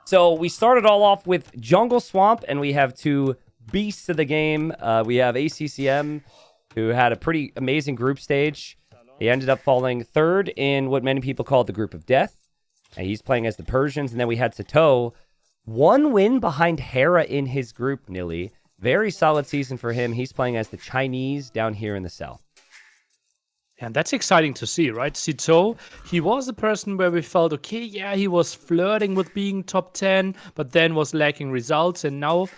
So we started all off with Jungle Swamp, and we have two beasts of the game. We have ACCM, who had a pretty amazing group stage. He ended up falling third in what many people call the Group of Death. And he's playing as the Persians. And then we had Sitaux, one win behind Hera in his group, Nilly. Very solid season for him. He's playing as the Chinese down here in the south. And that's exciting to see, right? Sitaux, he was a person where we felt, okay, yeah, he was flirting with being top 10, but then was lacking results, and now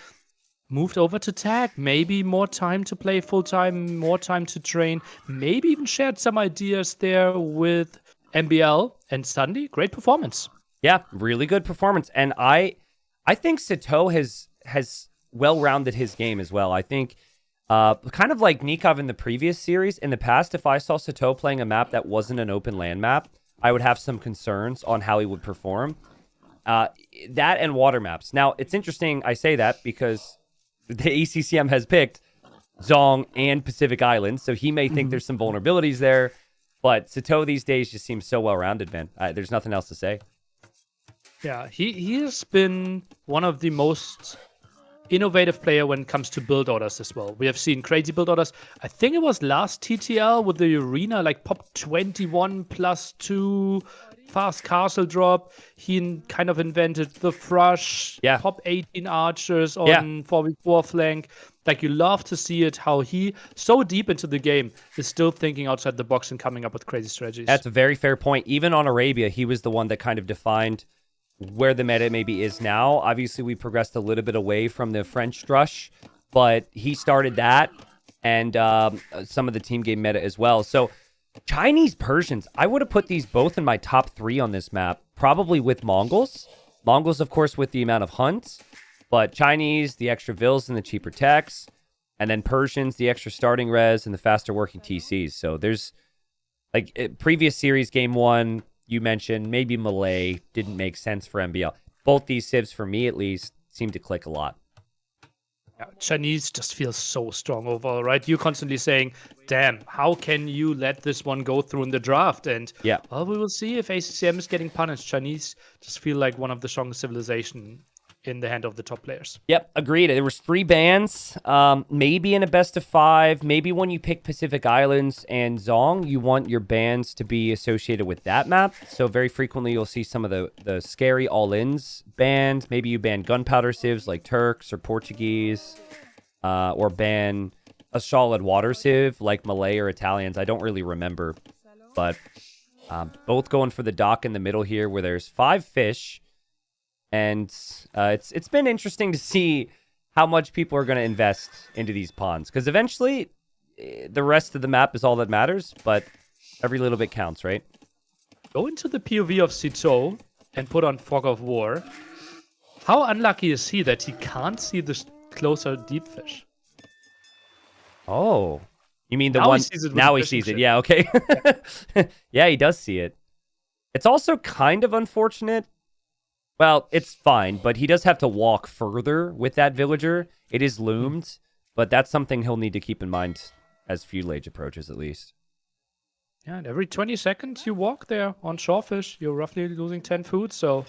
moved over to tag. Maybe more time to play full-time, more time to train, maybe even shared some ideas there with MBL, and suddenly, great performance. Yeah, really good performance. And I think Sitaux has well-rounded his game as well. I think kind of like Nikov in the previous series, in the past, if I saw Sitaux playing a map that wasn't an open land map, I would have some concerns on how he would perform. That and water maps. Now, it's interesting I say that because the ACCM has picked Zong and Pacific Islands, so he may think there's some vulnerabilities there, but Sitaux these days just seems so well-rounded, man. There's nothing else to say. Yeah, he has been one of the most innovative player when it comes to build orders as well. We have seen crazy build orders. I think it was last TTL with the arena, like pop 21 plus 2 fast castle drop. He kind of invented the thrush, pop 18 archers on 4v4 flank. Like, you love to see it, how he, so deep into the game, is still thinking outside the box and coming up with crazy strategies. That's a very fair point. Even on Arabia, he was the one that kind of defined where the meta maybe is now. Obviously, we progressed a little bit away from the French Thrush, but he started that and some of the team game meta as well. So Chinese Persians, I would have put these both in my top 3 on this map, probably with Mongols. Mongols, of course, with the amount of hunts, but Chinese, the extra vills and the cheaper techs, and then Persians, the extra starting res and the faster working TCs. So there's, like, previous series, game 1, you mentioned maybe Malay didn't make sense for MBL. Both these civs, for me at least, seem to click a lot. Yeah, Chinese just feels so strong overall, right? You're constantly saying, damn, how can you let this one go through in the draft? And, well, we will see if ACCM is getting punished. Chinese just feel like one of the strongest civilization in the hand of the top players. Yep, agreed. There was 3 bans, maybe in a best of 5. Maybe when you pick Pacific Islands and Zong, you want your bans to be associated with that map. So very frequently you'll see some of the scary all-ins banned. Maybe you ban gunpowder civs like Turks or Portuguese, or ban a solid water civ like Malay or Italians. I don't really remember, but both going for the dock in the middle here where there's 5 fish. And it's been interesting to see how much people are going to invest into these pawns. Because eventually, the rest of the map is all that matters. But every little bit counts, right? Go into the POV of Sitaux and put on Fog of War. How unlucky is he that he can't see the closer deep fish? Oh. You mean the now one... Now he sees it. Yeah, okay. Yeah, he does see it. It's also kind of unfortunate. Well, it's fine, but he does have to walk further with that villager. It is loomed, but that's something he'll need to keep in mind as Feudal Age approaches, at least. Yeah, and every 20 seconds you walk there on Shorefish, you're roughly losing 10 food, so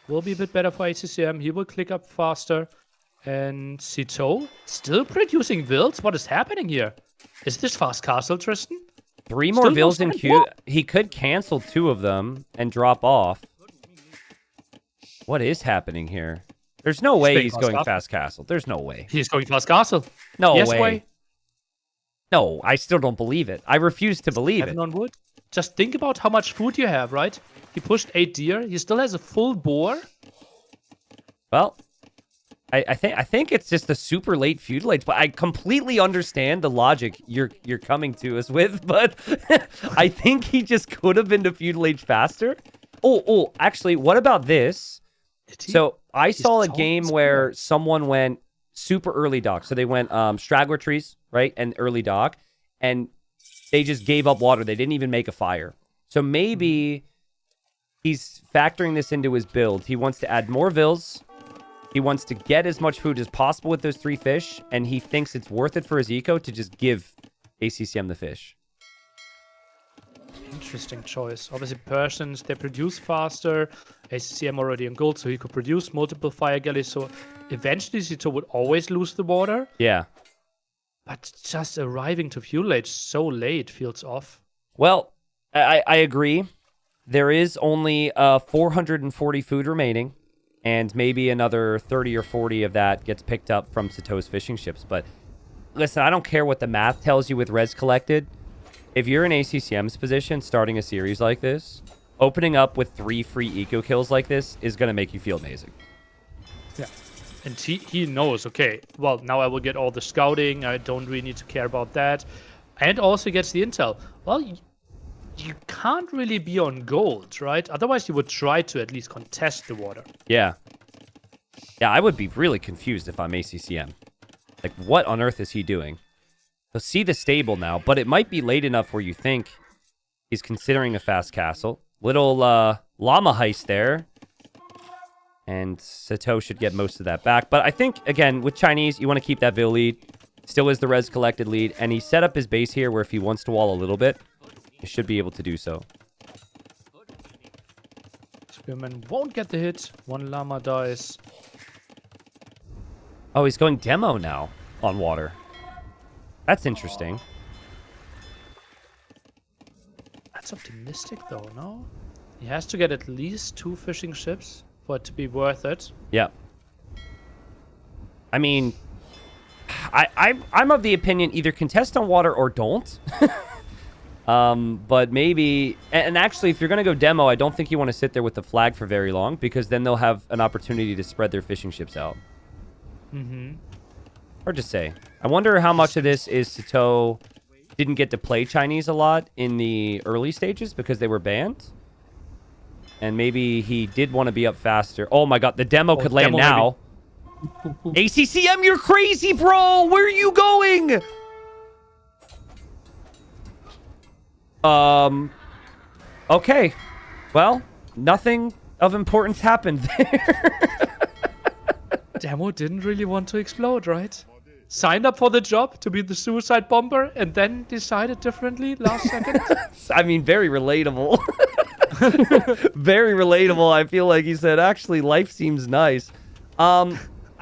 will be a bit better for ACCM. He will click up faster. And Sitaux still producing vills? What is happening here? Is this fast castle, Tristan? 3 more vills in queue. He could cancel 2 of them and drop off. What is happening here? There's no way he's going fast castle. There's no way. He's going fast castle. No way. No, I still don't believe it. I refuse to believe it. On wood. Just think about how much food you have, right? He pushed 8 deer. He still has a full boar. Well, I think it's just a super late feudal age, but I completely understand the logic you're coming to us with, but I think he just could have been to feudal age faster. Oh, actually, what about this? So I saw a game where someone went super early dock. So they went straggler trees, right? And early dock. And they just gave up water. They didn't even make a fire. So maybe he's factoring this into his build. He wants to add more vills. He wants to get as much food as possible with those 3 fish. And he thinks it's worth it for his eco to just give ACCM the fish. Interesting choice. Obviously, Persians, they produce faster. ACCM already in gold, so he could produce multiple fire galleys. So eventually, Sitaux would always lose the water. Yeah. But just arriving to fuel age so late feels off. Well, I agree. There is only 440 food remaining, and maybe another 30 or 40 of that gets picked up from Sitau's fishing ships. But listen, I don't care what the math tells you with res collected. If you're in ACCM's position starting a series like this, opening up with 3 free eco kills like this is going to make you feel amazing. Yeah. And he knows, okay, well, now I will get all the scouting. I don't really need to care about that. And also gets the intel. Well, you can't really be on gold, right? Otherwise, you would try to at least contest the water. Yeah. Yeah, I would be really confused if I'm ACCM. Like, what on earth is he doing? He'll see the stable now, but it might be late enough where you think he's considering a fast castle. Little llama heist there. And Sitaux should get most of that back. But I think, again, with Chinese, you want to keep that Vil lead. Still is the res collected lead. And he set up his base here where if he wants to wall a little bit, he should be able to do so. Spearman won't get the hit. One llama dies. Oh, he's going demo now on water. That's interesting. That's optimistic, though, no? He has to get at least 2 fishing ships for it to be worth it. Yeah. I mean, I'm of the opinion either contest on water or don't. But maybe... And actually, if you're going to go demo, I don't think you want to sit there with the flag for very long, because then they'll have an opportunity to spread their fishing ships out. Mm-hmm. Hard to say. I wonder how much of this is Sitaux didn't get to play Chinese a lot in the early stages because they were banned. And maybe he did want to be up faster. Oh my god, the demo could land now. ACCM, you're crazy, bro! Where are you going? Okay. Well, nothing of importance happened there. Demo didn't really want to explode, right? Signed up for the job to be the suicide bomber and then decided differently last second. I mean, very relatable. Very relatable. I feel like he said, actually, life seems nice. I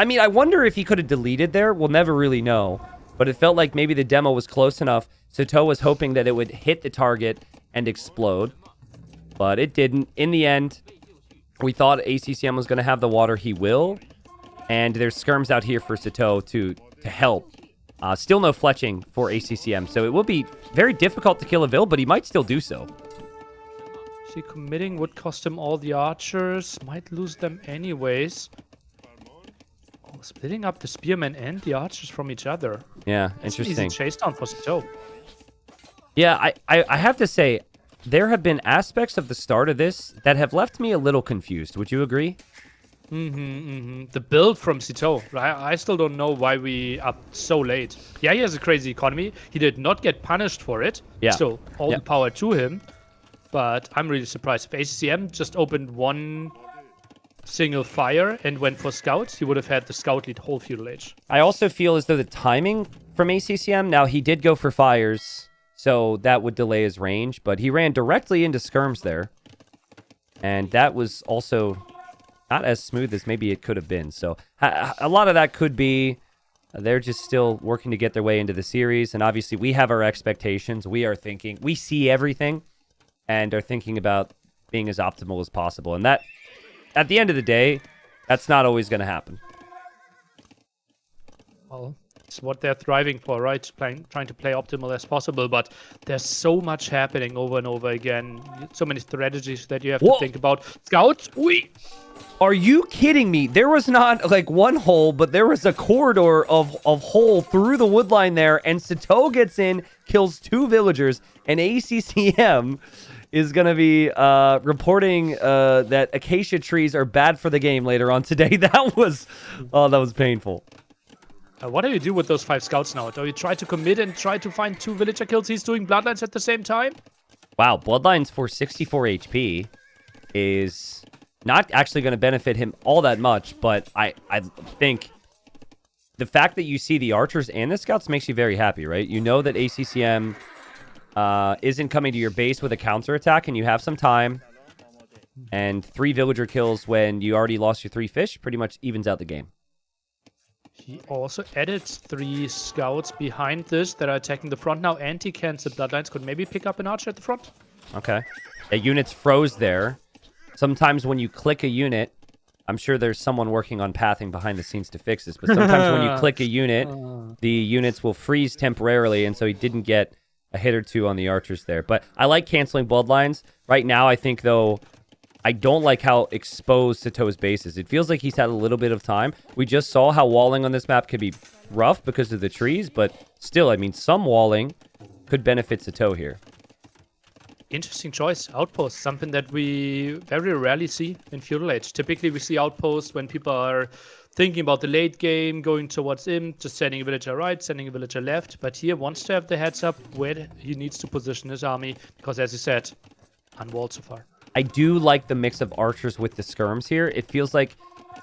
mean, I wonder if he could have deleted there. We'll never really know. But it felt like maybe the demo was close enough. Sitaux was hoping that it would hit the target and explode. But it didn't. In the end, we thought ACCM was going to have the water. He will. And there's skirms out here for Sitaux to help. Still no fletching for ACCM. So it will be very difficult to kill a Vil, but he might still do so. See, committing would cost him all the archers. Might lose them anyways. Oh, splitting up the spearmen and the archers from each other. Yeah, That's interesting. an easy chase down for Sitaux. Yeah, I have to say, there have been aspects of the start of this that have left me a little confused. Would you agree? The build from Sitaux, right? I still don't know why we up so late. Yeah, he has a crazy economy. He did not get punished for it. Yeah. So all the power to him. But I'm really surprised. If ACCM just opened one single fire and went for scouts, he would have had the scout lead whole feudal age. I also feel as though the timing from ACCM, now he did go for fires, so that would delay his range, but he ran directly into skirms there. And that was also not as smooth as maybe it could have been. So a lot of that could be they're just still working to get their way into the series. And obviously we have our expectations. We are thinking, we see everything and are thinking about being as optimal as possible. And that, at the end of the day, that's not always going to happen. Well, it's what they're thriving for, right? Trying to play optimal as possible, but there's so much happening over and over again. So many strategies that you have to think about. Scouts, Are you kidding me? There was not like one hole, but there was a corridor of hole through the wood line there, and Sitaux gets in, kills 2 villagers, and ACCM is going to be reporting that acacia trees are bad for the game later on today. That was painful. What do you do with those 5 scouts now? Do you try to commit and try to find 2 villager kills? He's doing bloodlines at the same time? Wow, bloodlines for 64 HP is not actually going to benefit him all that much, but I think the fact that you see the archers and the scouts makes you very happy, right? You know that ACCM isn't coming to your base with a counterattack and you have some time, and 3 villager kills when you already lost your 3 fish pretty much evens out the game. He also added 3 scouts behind this that are attacking the front now. Anti-cancel Bloodlines could maybe pick up an archer at the front. Okay. Yeah, units froze there. Sometimes when you click a unit, I'm sure there's someone working on pathing behind the scenes to fix this, but sometimes when you click a unit, the units will freeze temporarily, and so he didn't get a hit or 2 on the archers there. But I like canceling bloodlines. Right now, I think, though, I don't like how exposed Sitau's base is. It feels like he's had a little bit of time. We just saw how walling on this map could be rough because of the trees, but still, I mean, some walling could benefit Sitaux here. Interesting choice. Outposts, something that we very rarely see in Feudal Age. Typically, we see outposts when people are thinking about the late game, going towards him, just sending a villager right, sending a villager left. But here wants to have the heads up where he needs to position his army, because as you said, unwalled so far. I do like the mix of archers with the skirms here. It feels like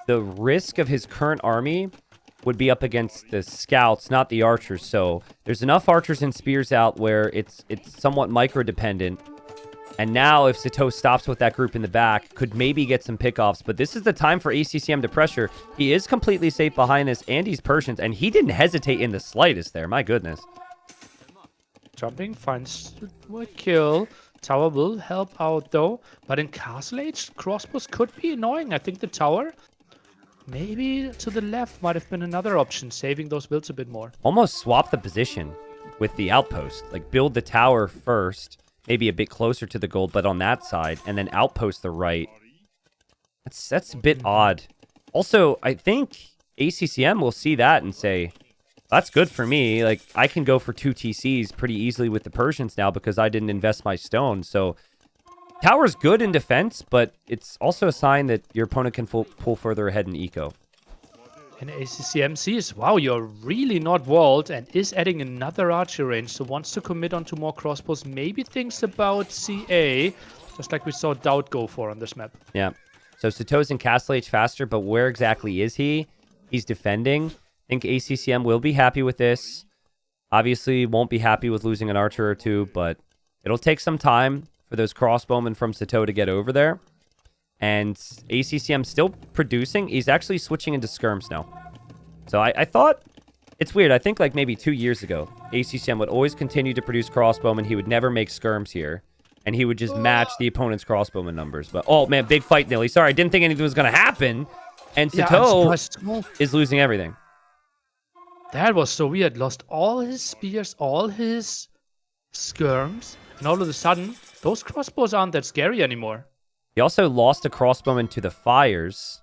the risk of his current army would be up against the scouts, not the archers. So there's enough archers and spears out where it's somewhat micro-dependent. And now if Sitaux stops with that group in the back, could maybe get some pickoffs. But this is the time for ACCM to pressure. He is completely safe behind this, and he's Persians, and he didn't hesitate in the slightest there. My goodness. Jumping finds a kill. Tower will help out though. But in Castle Age, crossbows could be annoying. I think the tower, maybe to the left, might have been another option, saving those builds a bit more. Almost swap the position with the outpost. Like, build the tower first, maybe a bit closer to the gold, but on that side, and then outpost the right. That's a bit odd. Also, I think ACCM will see that and say, that's good for me. Like, I can go for 2 TCs pretty easily with the Persians now because I didn't invest my stone. So, tower's good in defense, but it's also a sign that your opponent can pull further ahead in eco. And ACCM sees, wow, you're really not walled, and is adding another archer range, so wants to commit onto more crossbows, maybe thinks about CA, just like we saw Doubt go for on this map. Yeah. So Sitau's in Castle Age faster, but where exactly is he? He's defending. I think ACCM will be happy with this. Obviously, won't be happy with losing an archer or 2, but it'll take some time for those crossbowmen from Sitaux to get over there. And ACCM still producing. He's actually switching into skirms now. So I thought, it's weird. I think like maybe 2 years ago, ACCM would always continue to produce crossbowmen. He would never make skirms here. And he would just match the opponent's crossbowman numbers. But, oh man, big fight, Nilly. Sorry, I didn't think anything was going to happen. And Sitaux is losing everything. That was so weird. Lost all his spears, all his skirms. And all of a sudden, those crossbows aren't that scary anymore. He also lost a crossbowman to the fires.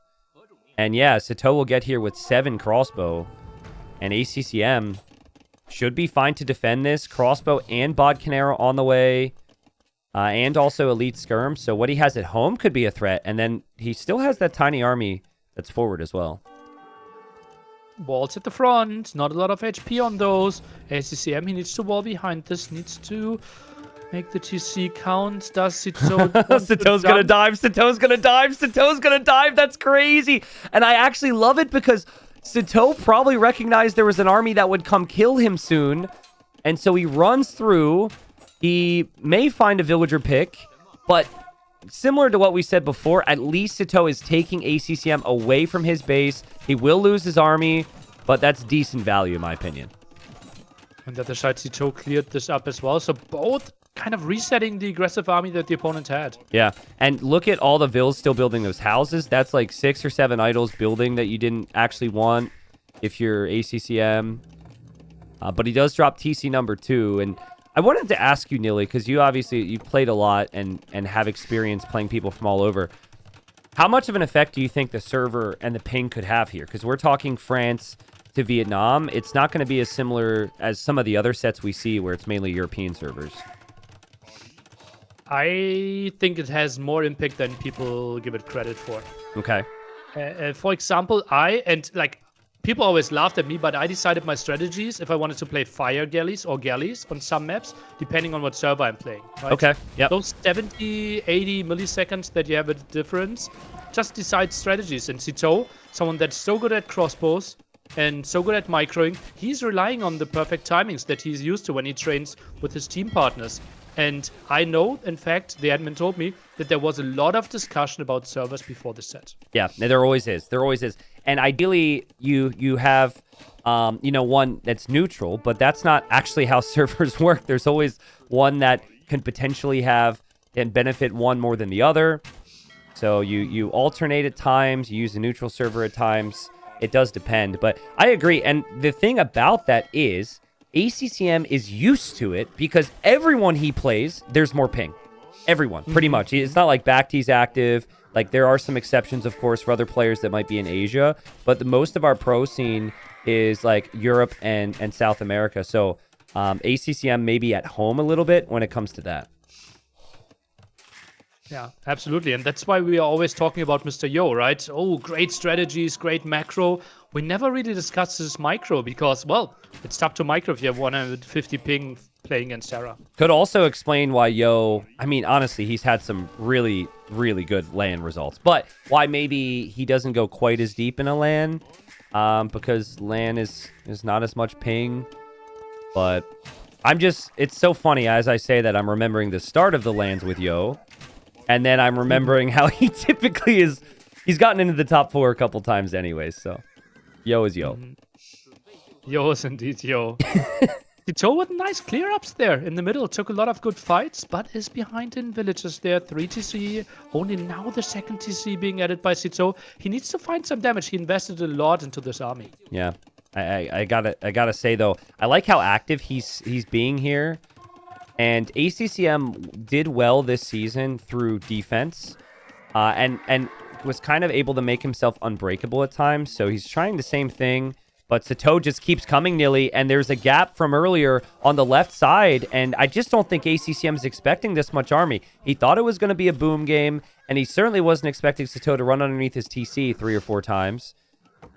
And yeah, Sitaux will get here with 7 crossbow. And ACCM should be fine to defend this. Crossbow and Bodkin arrow on the way. And also elite skirm. So what he has at home could be a threat. And then he still has that tiny army that's forward as well. Walls at the front. Not a lot of HP on those. ACCM, he needs to wall behind this. Needs to make the TC count. Does Sitaux Sitau's gonna dive. Sitau's gonna dive. Sitau's gonna dive. That's crazy. And I actually love it because Sitaux probably recognized there was an army that would come kill him soon. And so he runs through. He may find a villager pick, but similar to what we said before, at least Sitaux is taking ACCM away from his base. He will lose his army, but that's decent value in my opinion. On the other side, Sitaux cleared this up as well. So both kind of resetting the aggressive army that the opponent had. Yeah, and look at all the vills still building those houses. That's like 6 or 7 idols building that you didn't actually want if you're ACCM. But he does drop TC number 2. And I wanted to ask you, Nilly, because you played a lot and have experience playing people from all over. How much of an effect do you think the server and the ping could have here? Because we're talking France to Vietnam. It's not going to be as similar as some of the other sets we see where it's mainly European servers. I think it has more impact than people give it credit for. Okay. For example, people always laughed at me, but I decided my strategies if I wanted to play fire galleys or galleys on some maps, depending on what server I'm playing. Right? Okay, yep. Those 70, 80 milliseconds that you have a difference, just decide strategies. And Sitaux, someone that's so good at crossbows, and so good at microing, he's relying on the perfect timings that he's used to when he trains with his team partners. And I know, in fact, the admin told me that there was a lot of discussion about servers before the set. Yeah, there always is. There always is. And ideally, you have, one that's neutral, but that's not actually how servers work. There's always one that can potentially have and benefit one more than the other. So you alternate at times, you use a neutral server at times. It does depend, but I agree. And the thing about that is ACCM is used to it because everyone he plays, there's more ping. Everyone, pretty much. It's not like Bacti's active. Like, there are some exceptions, of course, for other players that might be in Asia, but the most of our pro scene is like Europe and South America. So ACCM may be at home a little bit when it comes to that. Yeah, absolutely. And that's why we are always talking about Mr. Yo, right? Oh, great strategies, great macro. We never really discussed his micro because, well, it's tough to micro if you have 150 ping playing against Sarah. Could also explain why Yo, I mean, honestly, he's had some really, really good LAN results, but why maybe he doesn't go quite as deep in a LAN, because LAN is not as much ping. But it's so funny as I say that I'm remembering the start of the LANs with Yo. And then I'm remembering how he typically he's gotten into the top 4 a couple times anyways, so Yo is Yo. Yo is indeed Yo. Sitaux with nice clear-ups there in the middle. Took a lot of good fights, but is behind in villages there. 3 TC, only now the second TC being added by Sitaux. He needs to find some damage. He invested a lot into this army. Yeah, I gotta say, though, I like how active he's being here. And ACCM did well this season through defense, and was kind of able to make himself unbreakable at times. So he's trying the same thing, but Sitaux just keeps coming nearly, and there's a gap from earlier on the left side, and I just don't think ACCM is expecting this much army. He thought it was going to be a boom game, and he certainly wasn't expecting Sitaux to run underneath his TC 3 or 4 times.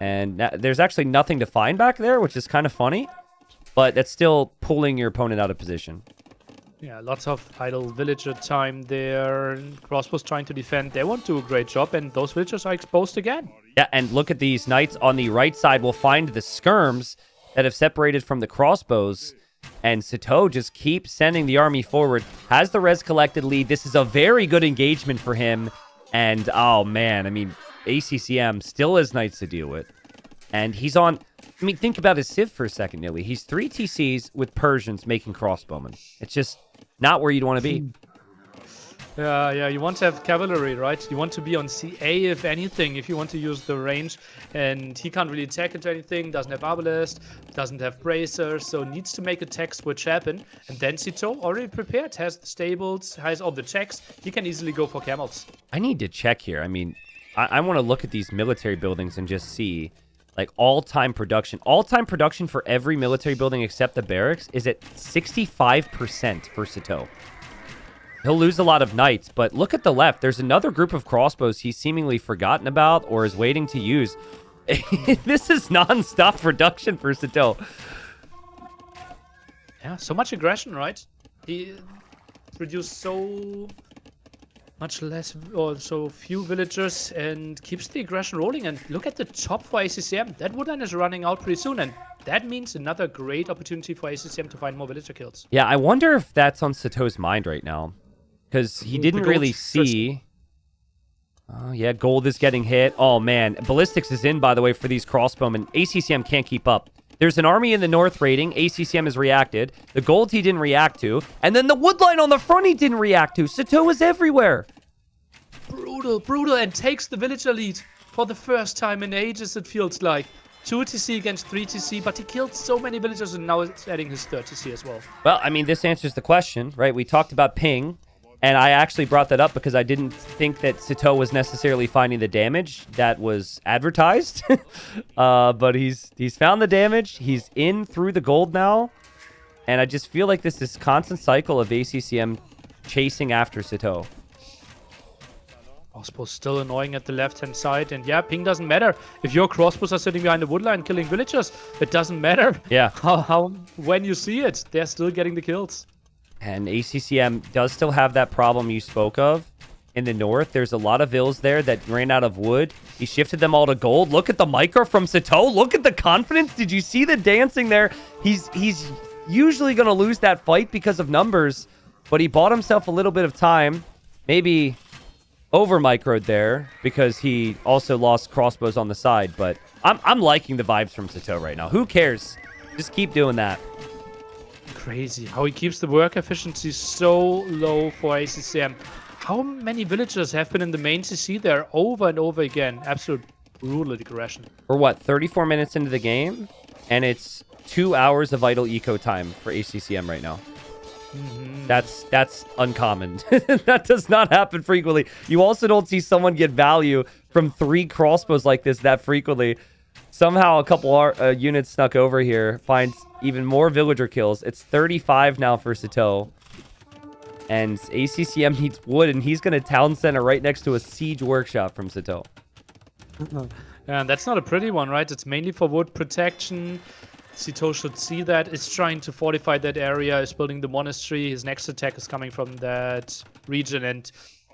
And there's actually nothing to find back there, which is kind of funny, but that's still pulling your opponent out of position. Yeah, lots of idle villager time there. Crossbows trying to defend. They won't do a great job, and those villagers are exposed again. Yeah, and look at these knights on the right side. We'll find the skirms that have separated from the crossbows, and Sitaux just keeps sending the army forward. Has the res collected lead. This is a very good engagement for him, and oh man, I mean, ACCM still has knights to deal with, and he's on... I mean, think about his Civ for a second, nearly. He's 3 TCs with Persians making crossbowmen. It's just not where you'd want to be. Yeah, you want to have cavalry, right? You want to be on CA, if anything, if you want to use the range. And he can't really attack into anything, doesn't have Arbalest, doesn't have Bracers, so needs to make attacks which happen. And then Sitaux, already prepared, has the stables, has all the checks. He can easily go for camels. I need to check here. I mean, I want to look at these military buildings and just see... Like, all-time production. All-time production for every military building except the barracks is at 65% for Sitaux. He'll lose a lot of knights, but look at the left. There's another group of crossbows he's seemingly forgotten about or is waiting to use. This is non-stop production for Sitaux. Yeah, so much aggression, right? He produced so much less, or so few villagers, and keeps the aggression rolling. And look at the top for ACCM. That woodline is running out pretty soon, and that means another great opportunity for ACCM to find more villager kills. Yeah, I wonder if that's on Sitau's mind right now, because he didn't really see... Oh, yeah, gold is getting hit. Oh, man. Ballistics is in, by the way, for these crossbowmen. ACCM can't keep up. There's an army in the north raiding. ACCM has reacted. The gold he didn't react to. And then the woodline on the front he didn't react to. Sitaux is everywhere. Brutal, and takes the villager lead for the first time in ages, it feels like. 2 TC against 3 TC, but he killed so many villagers, and now it's adding his 3rd TC as well. Well, I mean, this answers the question, right? We talked about ping, and I actually brought that up because I didn't think that Sitaux was necessarily finding the damage that was advertised. But he's found the damage. He's in through the gold now. And I just feel like this constant cycle of ACCM chasing after Sitaux. Crossbows still annoying at the left-hand side. And yeah, ping doesn't matter. If your crossbows are sitting behind the woodline killing villagers, it doesn't matter. Yeah. When you see it, they're still getting the kills. And ACCM does still have that problem you spoke of. in the north. There's a lot of vills there that ran out of wood. He shifted them all to gold. Look at the micro from Sitaux. Look at the confidence. Did you see the dancing there? He's usually going to lose that fight because of numbers, but he bought himself a little bit of time. Maybe over microed there because he also lost crossbows on the side, but I'm liking the vibes from Sitaux right now. Who cares? Just keep doing that. Crazy how he keeps the work efficiency so low for ACCM. How many villagers have been in the main CC there over and over again? Absolute brutal aggression. We're what, 34 minutes into the game, and it's 2 hours of idle eco time for ACCM right now. That's uncommon. That does not happen frequently. You also don't see someone get value from 3 crossbows like this that frequently. Somehow a couple units snuck over here, finds even more villager kills. It's 35 now for Sitaux. And ACCM needs wood, and he's going to town center right next to a siege workshop from Sitaux. And that's not a pretty one, right? It's mainly for wood protection. Sitaux should see that. Is trying to fortify that area. Is building the monastery. His next attack is coming from that region. And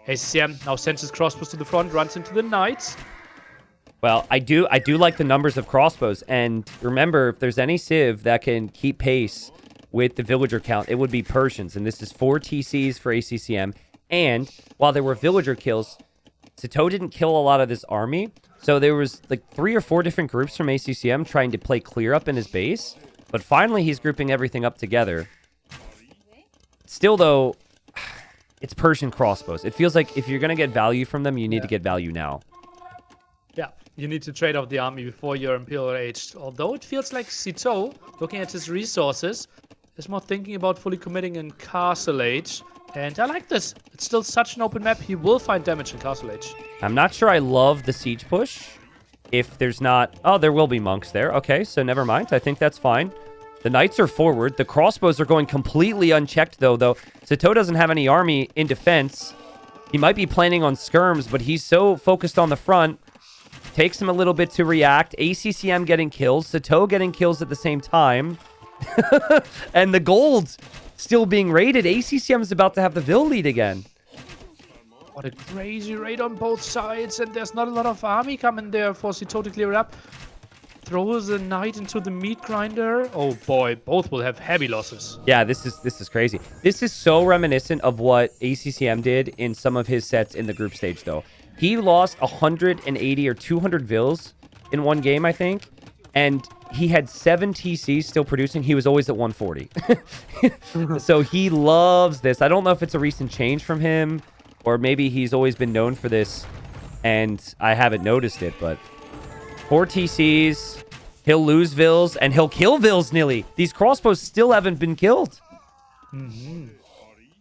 ACCM now sends his crossbows to the front, runs into the knights. Well, I do like the numbers of crossbows. And remember, if there's any civ that can keep pace with the villager count, it would be Persians. And this is 4 TCs for ACCM. And while there were villager kills, Sitaux didn't kill a lot of this army. So there was like 3 or 4 different groups from ACCM trying to play clear up in his base. But finally, he's grouping everything up together. Still, though, it's Persian crossbows. It feels like if you're going to get value from them, you need to get value now. Yeah, you need to trade off the army before your Imperial Age. Although it feels like Sitaux, looking at his resources, is more thinking about fully committing in Castle Age. And I like this. It's still such an open map. He will find damage in Castle Age. I'm not sure I love the siege push. If there's not... Oh, there will be monks there. Okay, so never mind. I think that's fine. The knights are forward. The crossbows are going completely unchecked, though. Sitaux doesn't have any army in defense. He might be planning on skirms, but he's so focused on the front. Takes him a little bit to react. ACCM getting kills. Sitaux getting kills at the same time. And the gold still being raided. ACCM is about to have the Vill lead again. What a crazy raid on both sides, and there's not a lot of army coming there for Sitaux to clear it up. Throws a knight into the meat grinder. Oh boy, both will have heavy losses. Yeah, this is crazy. This is so reminiscent of what ACCM did in some of his sets in the group stage, though. He lost 180 or 200 Vills in one game, I think, and he had 7 TCs still producing. He was always at 140. So he loves this. I don't know if it's a recent change from him, or maybe he's always been known for this, and I haven't noticed it, but 4 TCs, he'll lose Vills, and he'll kill Vills nearly. These crossbows still haven't been killed.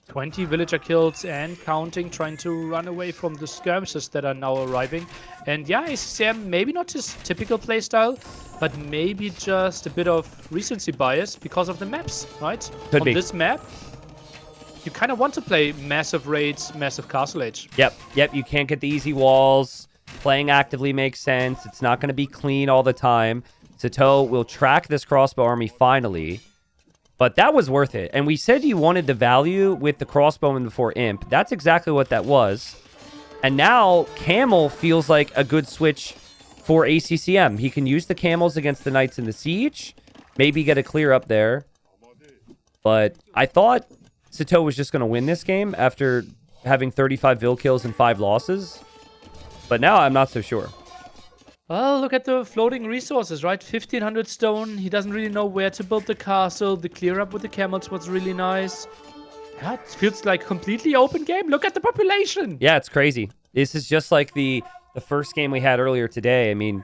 20 villager kills and counting, trying to run away from the skirmishes that are now arriving. And yeah, ACCM, maybe not his typical playstyle, but maybe just a bit of recency bias because of the maps, right? Could be. On this map, you kind of want to play massive raids, massive Castle Age. Yep, you can't get the easy walls. Playing actively makes sense. It's not going to be clean all the time. Sitaux will track this crossbow army finally. But that was worth it. And we said you wanted the value with the crossbowman before Imp. That's exactly what that was. And now Camel feels like a good switch for ACCM. He can use the camels against the knights in the siege. Maybe get a clear up there. But I thought Sitaux was just going to win this game after having 35 Vill kills and 5 losses. But now I'm not so sure. Well, look at the floating resources, right? 1500 stone. He doesn't really know where to build the castle. The clear up with the camels was really nice. Yeah, it feels like completely open game. Look at the population. Yeah, it's crazy. This is just like the first game we had earlier today. I mean,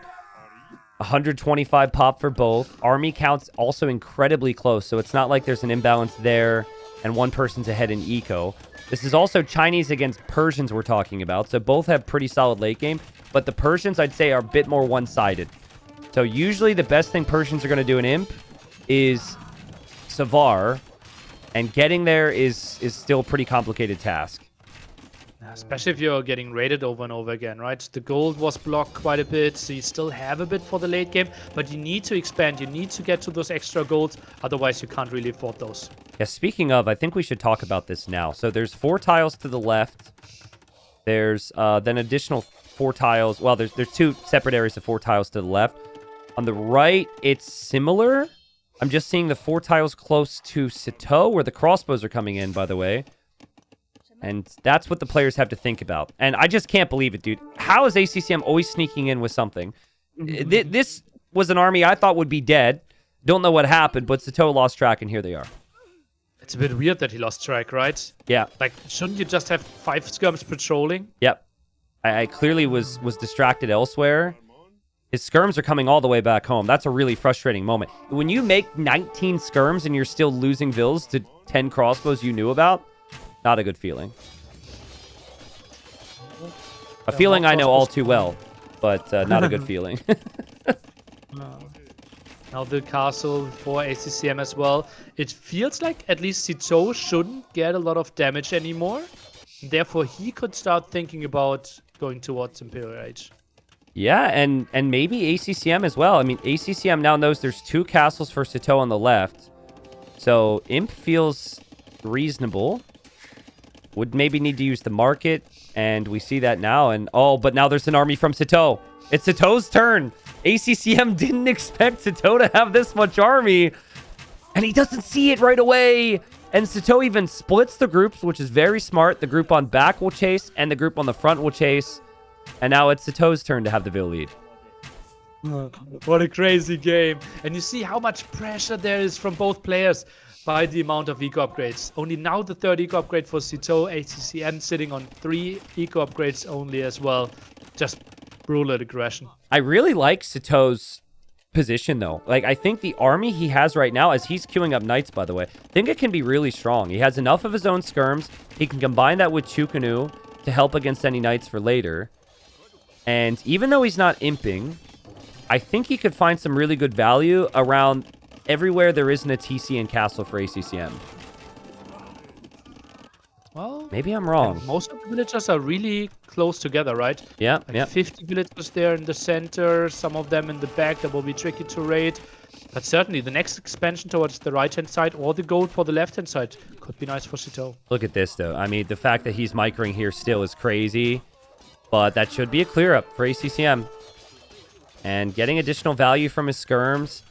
125 pop for both. Army counts also incredibly close, so it's not like there's an imbalance there and one person's ahead in eco. This is also Chinese against Persians we're talking about, so both have pretty solid late game, but the Persians, I'd say, are a bit more one-sided. So usually the best thing Persians are going to do in Imp is Savar, and getting there is still a pretty complicated task. Especially if you're getting raided over and over again, right? The gold was blocked quite a bit, so you still have a bit for the late game, but you need to expand. You need to get to those extra golds, otherwise you can't really afford those. Yeah, speaking of, I think we should talk about this now. So there's 4 tiles to the left. There's then additional 4 tiles. Well, there's 2 separate areas of 4 tiles to the left. On the right, it's similar. I'm just seeing the 4 tiles close to Sitaux, where the crossbows are coming in, by the way. And that's what the players have to think about. And I just can't believe it, dude. How is ACCM always sneaking in with something? This was an army I thought would be dead. Don't know what happened, but Sitaux lost track, and here they are. It's a bit weird that he lost track, right? Yeah. Like, shouldn't you just have 5 skirms patrolling? Yep. I clearly was distracted elsewhere. His skirms are coming all the way back home. That's a really frustrating moment. When you make 19 skirms and you're still losing vills to 10 crossbows you knew about, not a good feeling. A feeling I know all too well, but not a good feeling. Now the castle for ACCM as well. It feels like at least Sitaux shouldn't get a lot of damage anymore. Therefore, he could start thinking about going towards Imperial Age. Yeah, and maybe ACCM as well. I mean, ACCM now knows there's 2 castles for Sitaux on the left. So Imp feels reasonable. Would maybe need to use the market, and we see that now. And oh, but now there's an army from Sitaux. It's Sitaux's turn. ACCM didn't expect Sitaux to have this much army, and he doesn't see it right away. And Sitaux even splits the groups, which is very smart. The group on back will chase, and the group on the front will chase. And now it's Sitaux's turn to have the Vill lead. What a crazy game. And you see how much pressure there is from both players by the amount of eco upgrades. Only now the 3rd eco upgrade for Sitaux, ACCM sitting on 3 eco upgrades only as well. Just brutal aggression. I really like Sitaux's position, though. Like, I think the army he has right now, as he's queuing up knights, by the way, I think it can be really strong. He has enough of his own skirms. He can combine that with Chukanu to help against any knights for later. And even though he's not imping, I think he could find some really good value around everywhere there isn't a TC and castle for ACCM. Well, maybe I'm wrong. Most of the villagers are really close together, right? Yeah, like yeah. 50 villagers there in the center, some of them in the back that will be tricky to raid. But certainly the next expansion towards the right-hand side or the gold for the left-hand side could be nice for Sitaux. Look at this, though. I mean, the fact that he's microing here still is crazy. But that should be a clear-up for ACCM. And getting additional value from his skirms.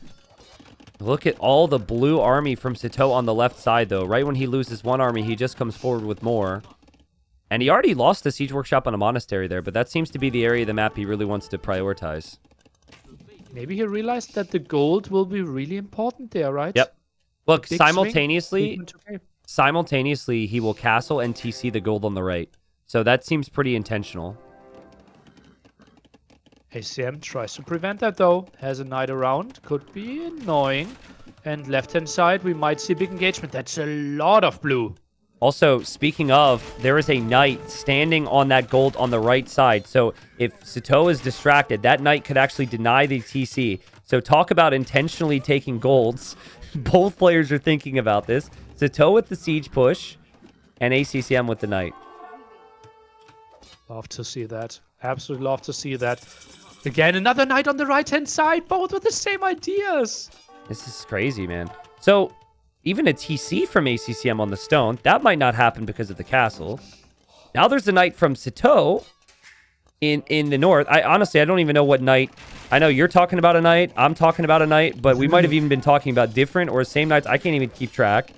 Look at all the blue army from Sitaux on the left side, though. Right when he loses one army, he just comes forward with more. And he already lost the siege workshop on a monastery there, but that seems to be the area of the map he really wants to prioritize. Maybe he realized that the gold will be really important there, right? Yep. Look, Big simultaneously, swing. he will castle and TC the gold on the right. So that seems pretty intentional. ACM tries to prevent that, though. Has a knight around. Could be annoying. And left-hand side, we might see a big engagement. That's a lot of blue. Also, speaking of, there is a knight standing on that gold on the right side. So if Sitaux is distracted, that knight could actually deny the TC. So talk about intentionally taking golds. Both players are thinking about this. Sitaux with the siege push and ACCM with the knight. Love to see that. Absolutely love to see that. Again, another knight on the right-hand side. Both with the same ideas. This is crazy, man. So even a TC from ACCM on the stone, that might not happen because of the castle. Now there's a knight from Sitaux in the north. Honestly, I don't even know what knight. I know you're talking about a knight. I'm talking about a knight. But we might have even been talking about different or same knights. I can't even keep track.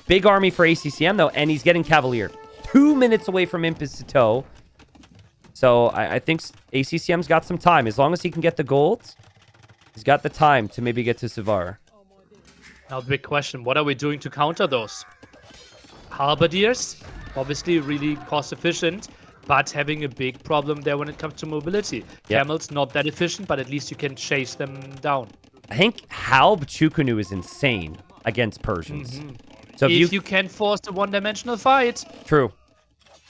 Big army for ACCM, though. And he's getting Cavalier. 2 minutes away from Imp is Sitaux. So I think ACCM's got some time. As long as he can get the gold, he's got the time to maybe get to Savar. Now the big question, what are we doing to counter those? Halberdiers, obviously really cost efficient, but having a big problem there when it comes to mobility. Yep. Camels not that efficient, but at least you can chase them down. I think Halb Chukunu is insane against Persians. So if you can force a one-dimensional fight. True.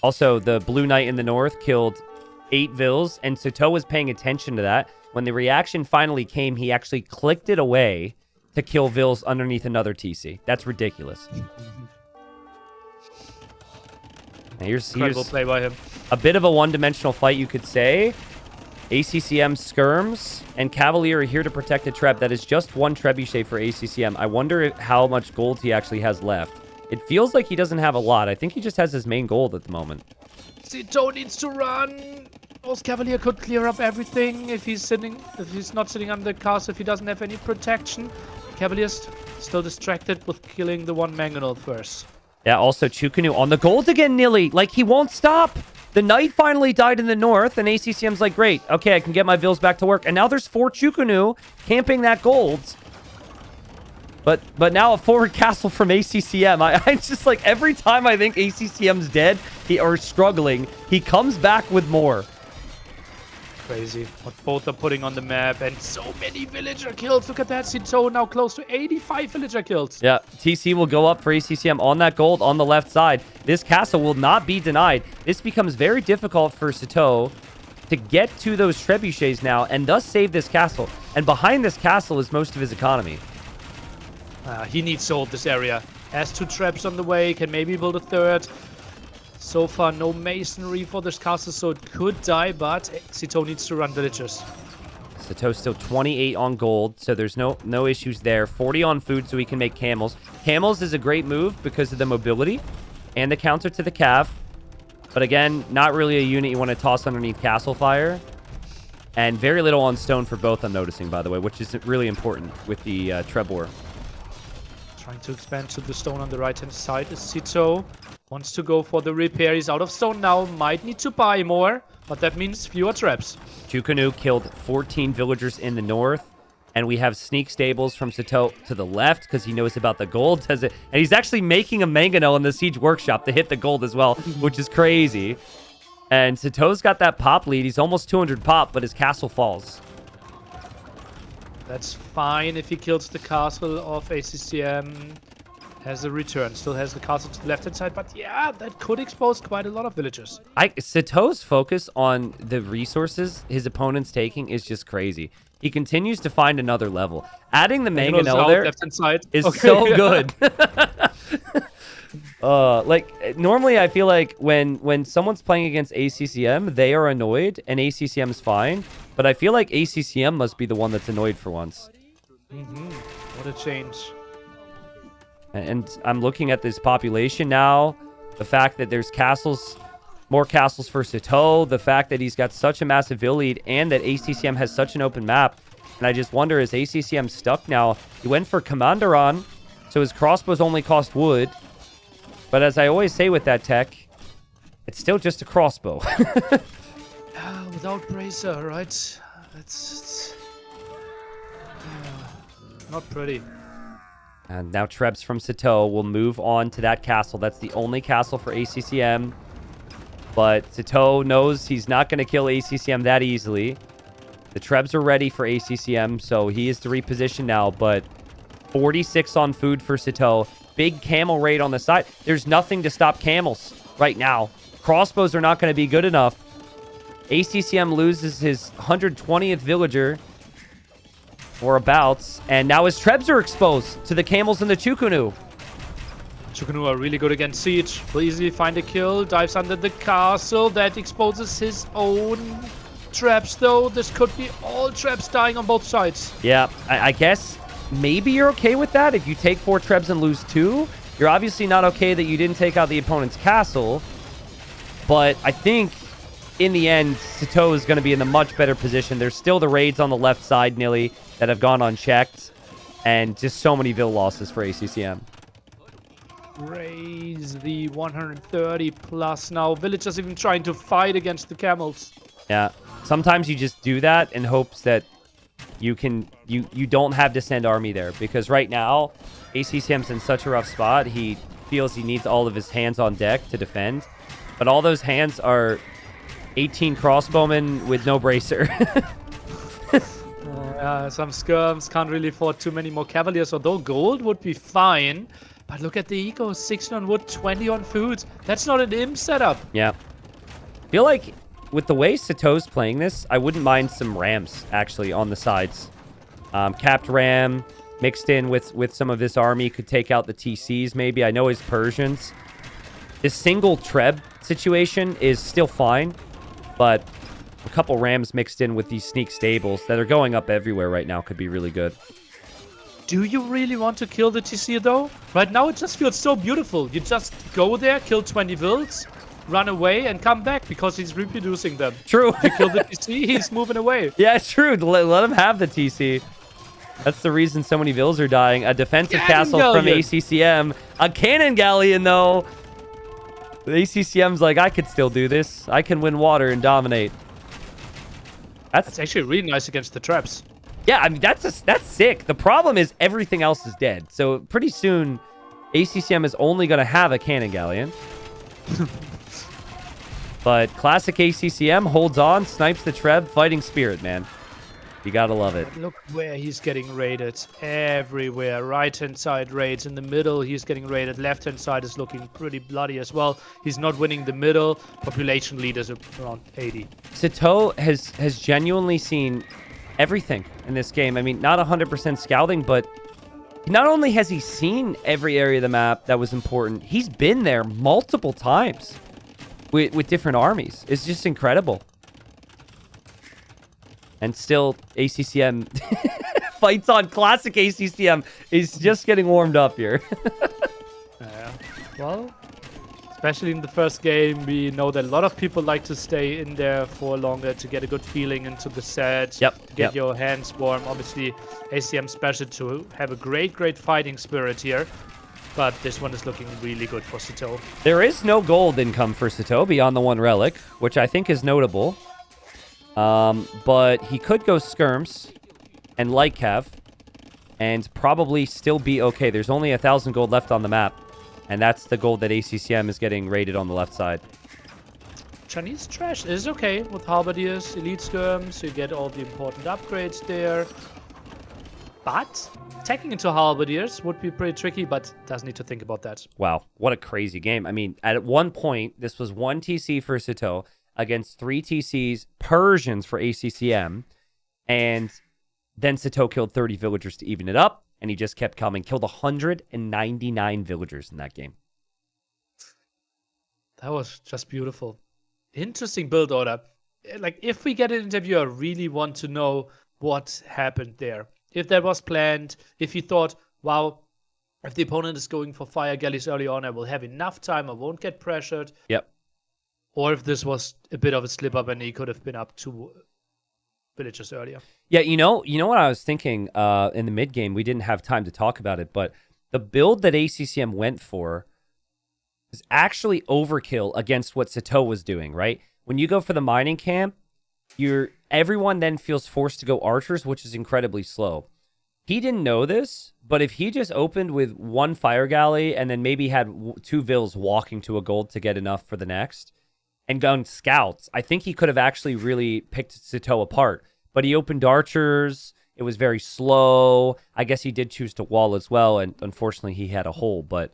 Also, the Blue Knight in the north killed 8 vills, and Sitaux was paying attention to that. When the reaction finally came, he actually clicked it away to kill vills underneath another TC. That's ridiculous. Here's Incredible play by him. A bit of a one-dimensional fight, you could say. ACCM skirms and Cavalier are here to protect a treb. That is just one trebuchet for ACCM. I wonder how much gold he actually has left. It feels like he doesn't have a lot. I think he just has his main gold at the moment. Sitaux needs to run. Most Cavalier could clear up everything if he's not sitting under the castle, if he doesn't have any protection. Cavalier's still distracted with killing the one Mangonel first. Yeah, also Chukunu on the gold again, Nilly. Like, he won't stop. The knight finally died in the north, and ACCM's like, great. Okay, I can get my vills back to work. And now there's 4 Chukunu camping that gold. But now a forward castle from ACCM. I just like, every time I think ACCM's dead or struggling, he comes back with more. Crazy what both are putting on the map, and so many villager kills. Look at that. Sitaux now close to 85 villager kills. Yeah, TC will go up for ACCM on that gold on the left side. This castle will not be denied. This becomes very difficult for Sitaux to get to those trebuchets now and thus save this castle. And behind this castle is most of his economy. He needs to hold this area. Has 2 traps on the way, can maybe build a 3rd. So far, no masonry for this castle, so it could die, but Sitaux needs to run villagers. Sitaux still 28 on gold, so there's no issues there. 40 on food, so he can make camels. Camels is a great move because of the mobility and the counter to the cav. But again, not really a unit you want to toss underneath castle fire. And very little on stone for both, I'm noticing, by the way, which is really important with the Trebor. Trying to expand to the stone on the right-hand side is Sitaux. Wants to go for the repair. He's out of stone now. Might need to buy more, but that means fewer traps. Chukunu killed 14 villagers in the north. And we have sneak stables from Sitaux to the left because he knows about the gold. And he's actually making a mangonel in the siege workshop to hit the gold as well, which is crazy. And Sitau's got that pop lead. He's almost 200 pop, but his castle falls. That's fine if he kills the castle of ACCM. Has a return. Still has the castle to the left-hand side. But yeah, that could expose quite a lot of villagers. Sitau's focus on the resources his opponent's taking is just crazy. He continues to find another level. Adding the mangonel there is so good. Like, normally I feel like when someone's playing against ACCM, they are annoyed and ACCM's fine. But I feel like ACCM must be the one that's annoyed for once. What a change. And I'm looking at this population now. The fact that there's castles, more castles for Sitaux. The fact that he's got such a massive vill lead and that ACCM has such an open map. And I just wonder, is ACCM stuck now? He went for Commanderon, so his crossbows only cost wood. But as I always say with that tech, it's still just a crossbow. Without bracer, right? It's not pretty. And now Trebs from Sitaux will move on to that castle. That's the only castle for ACCM. But Sitaux knows he's not going to kill ACCM that easily. The Trebs are ready for ACCM, so he is to reposition now. But 46 on food for Sitaux. Big camel raid on the side. There's nothing to stop camels right now. Crossbows are not going to be good enough. ACCM loses his 120th villager. Or abouts. And now his Trebs are exposed to the camels and the Chukunu. Chukunu are really good against siege. Will easily find a kill. Dives under the castle. That exposes his own traps, though. This could be all traps dying on both sides. Yeah, I guess maybe you're okay with that. If you take 4 Trebs and lose 2, you're obviously not okay that you didn't take out the opponent's castle. But I think in the end, Sitaux is going to be in a much better position. There's still the raids on the left side, Nilly, that have gone unchecked. And just so many vill losses for ACCM. Raise the 130 plus now. Villagers even trying to fight against the camels. Yeah. Sometimes you just do that in hopes that you don't have to send army there. Because right now, ACCM's in such a rough spot. He feels he needs all of his hands on deck to defend. But all those hands are 18 crossbowmen with no bracer. Some skirms can't really afford too many more cavaliers, although gold would be fine. But look at the eco, 16 on wood, 20 on food. That's not an imp setup. Yeah. I feel like with the way Sitau's playing this, I wouldn't mind some rams, actually, on the sides. Capped ram mixed in with some of this army could take out the TCs, maybe. I know his Persians. This single Treb situation is still fine, but a couple rams mixed in with these sneak stables that are going up everywhere right now could be really good. Do you really want to kill the TC, though? Right now, it just feels so beautiful. You just go there, kill 20 vills, run away and come back because he's reproducing them. True. If you kill the TC, he's moving away. Yeah, it's true. Let him have the TC. That's the reason so many vills are dying. A defensive castle from ACCM. A cannon galleon, though. The ACCM's like, I could still do this. I can win water and dominate. That's actually really nice against the traps. Yeah, I mean, that's sick. The problem is everything else is dead. So pretty soon, ACCM is only going to have a cannon galleon. But classic ACCM holds on, snipes the Treb, fighting spirit, man. You gotta love it. But look where he's getting raided. Everywhere. Right-hand side raids. In the middle, he's getting raided. Left-hand side is looking pretty bloody as well. He's not winning the middle. Population lead is around 80. Sitaux has genuinely seen everything in this game. I mean, not 100% scouting, but not only has he seen every area of the map that was important, he's been there multiple times with different armies. It's just incredible. And still, ACCM fights on. Classic ACCM is just getting warmed up here. Yeah. Well, especially in the first game, we know that a lot of people like to stay in there for longer to get a good feeling into the set. To get your hands warm. Obviously, ACCM special to have a great fighting spirit here. But this one is looking really good for Sitaux. There is no gold income for Sitaux beyond the one relic, which I think is notable. But he could go skirms and light cav and probably still be okay. There's only 1,000 gold left on the map, and that's the gold that ACCM is getting raided on the left side. Chinese trash is okay with halberdiers, elite skirms, so you get all the important upgrades there. But attacking into halberdiers would be pretty tricky, but does need to think about that. Wow, what a crazy game. I mean, at one point, this was 1 TC for Sitaux against 3 TCs, Persians for ACCM, and then Sitaux killed 30 villagers to even it up, and he just kept coming. Killed 199 villagers in that game. That was just beautiful. Interesting build order. Like, if we get an interview, I really want to know what happened there. If that was planned, if you thought, wow, if the opponent is going for fire galleys early on, I will have enough time, I won't get pressured. Yep. Or if this was a bit of a slip up and he could have been up 2 villages earlier. Yeah, you know what I was thinking in the mid game. We didn't have time to talk about it, but the build that ACCM went for was actually overkill against what Sitaux was doing. Right, when you go for the mining camp, everyone then feels forced to go archers, which is incredibly slow. He didn't know this, but if he just opened with 1 fire galley and then maybe had 2 vills walking to a gold to get enough for the next, and gone scouts, I think he could have actually really picked Sitaux apart. But he opened archers. It was very slow. I guess he did choose to wall as well, and unfortunately he had a hole. But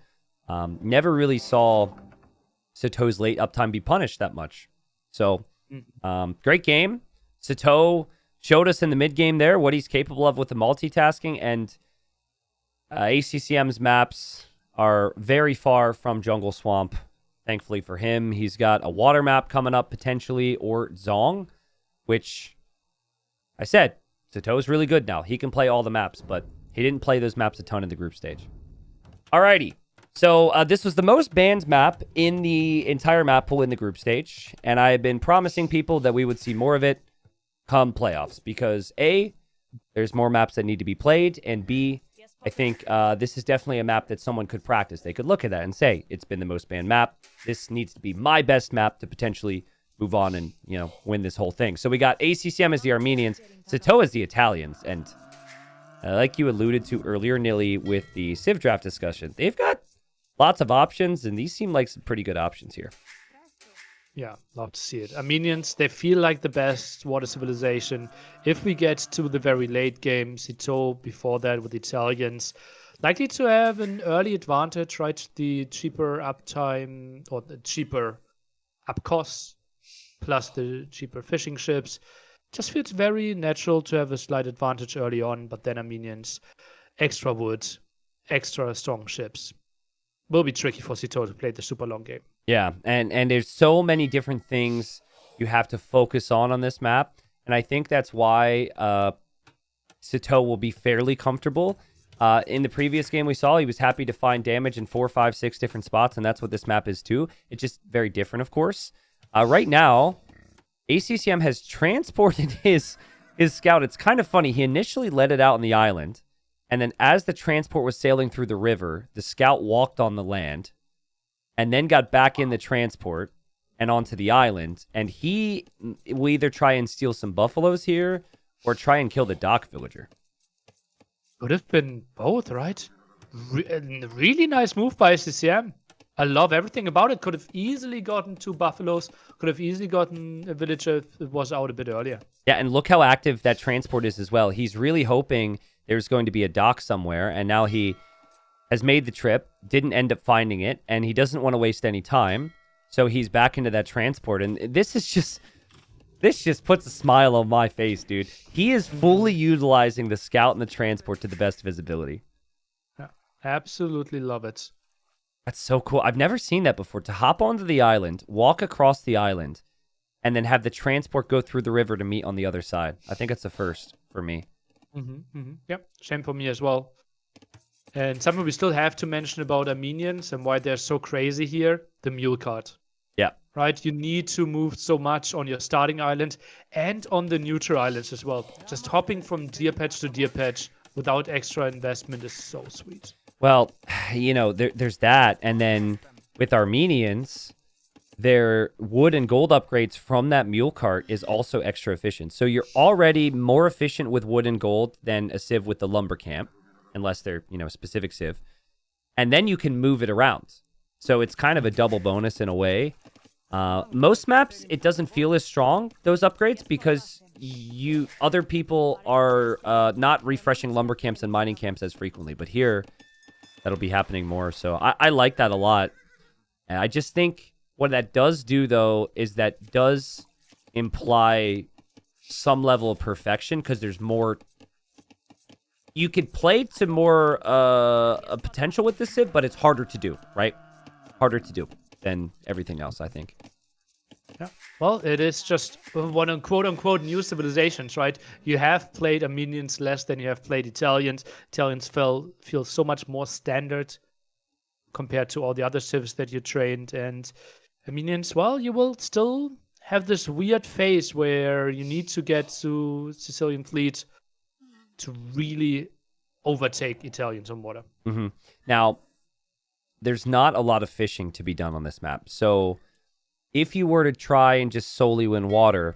never really saw Sitaux's late uptime be punished that much. So great game. Sitaux showed us in the mid game there what he's capable of with the multitasking, and ACCM's maps are very far from Jungle Swamp. Thankfully for him, he's got a water map coming up potentially, or Zong, which I said, Sitaux is really good now. He can play all the maps, but he didn't play those maps a ton in the group stage. Alrighty. So this was the most banned map in the entire map pool in the group stage, and I have been promising people that we would see more of it come playoffs, because A, there's more maps that need to be played, and B, I think this is definitely a map that someone could practice. They could look at that and say, it's been the most banned map. This needs to be my best map to potentially move on and, win this whole thing. So we got ACCM as the Armenians, Sitaux as the Italians. And like you alluded to earlier, Nilly, with the Civ draft discussion, they've got lots of options, and these seem like some pretty good options here. Yeah, love to see it. Armenians, they feel like the best water civilization. If we get to the very late game, Sitaux before that with the Italians, likely to have an early advantage, right? The cheaper uptime, or the cheaper up costs, plus the cheaper fishing ships. Just feels very natural to have a slight advantage early on, but then Armenians, extra wood, extra strong ships. Will be tricky for Sitaux to play the super long game. Yeah, and there's so many different things you have to focus on this map, and I think that's why Sitaux will be fairly comfortable In the previous game we saw, he was happy to find damage in 4, 5, 6 different spots, and that's what this map is too. It's just very different, of course. Right now, ACCM has transported his scout. It's kind of funny. He initially let it out on the island, and then as the transport was sailing through the river, the scout walked on the land, and then got back in the transport and onto the island. And he will either try and steal some buffaloes here or try and kill the dock villager. Could have been both, right? Really nice move by ACCM. I love everything about it. Could have easily gotten 2 buffaloes. Could have easily gotten a villager if it was out a bit earlier. Yeah, and look how active that transport is as well. He's really hoping there's going to be a dock somewhere, and now he has made the trip, didn't end up finding it, and he doesn't want to waste any time. So he's back into that transport, and this just puts a smile on my face, dude. He is fully utilizing the scout and the transport to the best of his ability. Yeah, absolutely love it. That's so cool. I've never seen that before. To hop onto the island, walk across the island, and then have the transport go through the river to meet on the other side. I think it's a first for me. Yep, same for me as well. And something we still have to mention about Armenians and why they're so crazy here, the mule cart. Yeah. Right? You need to move so much on your starting island and on the neutral islands as well. Just hopping from deer patch to deer patch without extra investment is so sweet. Well, you know, there's that. And then with Armenians, their wood and gold upgrades from that mule cart is also extra efficient. So you're already more efficient with wood and gold than a civ with the lumber camp, unless they're, you know, a specific civ. And then you can move it around. So it's kind of a double bonus in a way. Most maps, it doesn't feel as strong, those upgrades, because other people are not refreshing lumber camps and mining camps as frequently. But here, that'll be happening more. So I like that a lot. And I just think what that does do, though, is that does imply some level of perfection, because there's more. You could play to more a potential with this civ, but it's harder to do, right? Harder to do than everything else, I think. Yeah. Well, it is just one of quote-unquote new civilizations, right? You have played Armenians less than you have played Italians. Italians feel so much more standard compared to all the other civs that you trained. And Armenians, well, you will still have this weird phase where you need to get to Sicilian fleet to really overtake Italians on water. Mm-hmm. Now, there's not a lot of fishing to be done on this map. So if you were to try and just solely win water,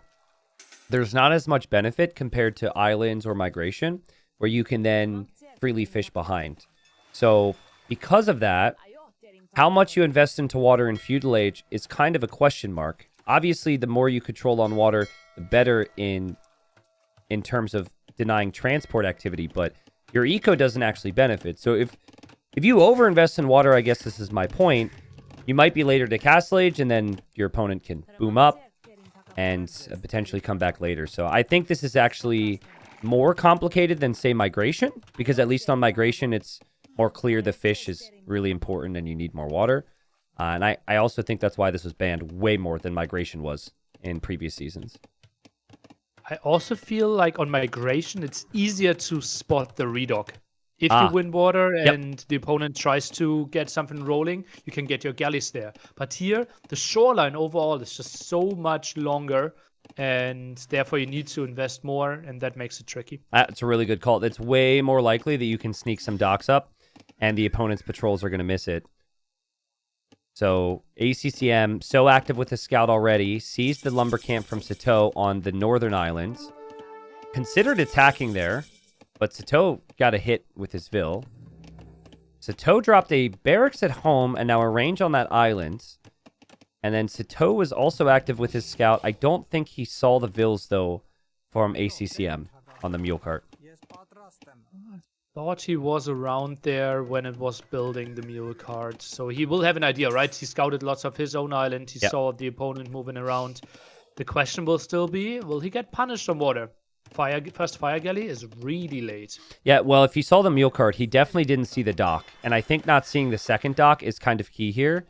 there's not as much benefit compared to islands or migration, where you can then freely fish behind. So because of that, how much you invest into water in Feudal Age is kind of a question mark. Obviously, the more you control on water, the better in terms of denying transport activity, but your eco doesn't actually benefit. So if you overinvest in water, I guess this is my point, you might be later to Castle Age, and then your opponent can boom up and potentially come back later. So I think this is actually more complicated than, say, Migration, because at least on Migration, it's more clear the fish is really important and you need more water. And I also think that's why this was banned way more than Migration was in previous seasons. I also feel like on Migration, it's easier to spot the redock. If you win water and the opponent tries to get something rolling, you can get your galleys there. But here, the shoreline overall is just so much longer, and therefore you need to invest more, and that makes it tricky. That's a really good call. It's way more likely that you can sneak some docks up, and the opponent's patrols are going to miss it. So ACCM, so active with the scout already, sees the lumber camp from Sitaux on the northern islands. Considered attacking there, but Sitaux got a hit with his Vil. Sitaux dropped a barracks at home and now a range on that island. And then Sitaux was also active with his scout. I don't think he saw the Vils, though, from ACCM on the mule cart. Thought he was around there when it was building the mule cart. So he will have an idea, right? He scouted lots of his own island. He saw the opponent moving around. The question will still be, will he get punished on water? First fire galley is really late. Yeah, well, if he saw the mule cart, he definitely didn't see the dock. And I think not seeing the second dock is kind of key here.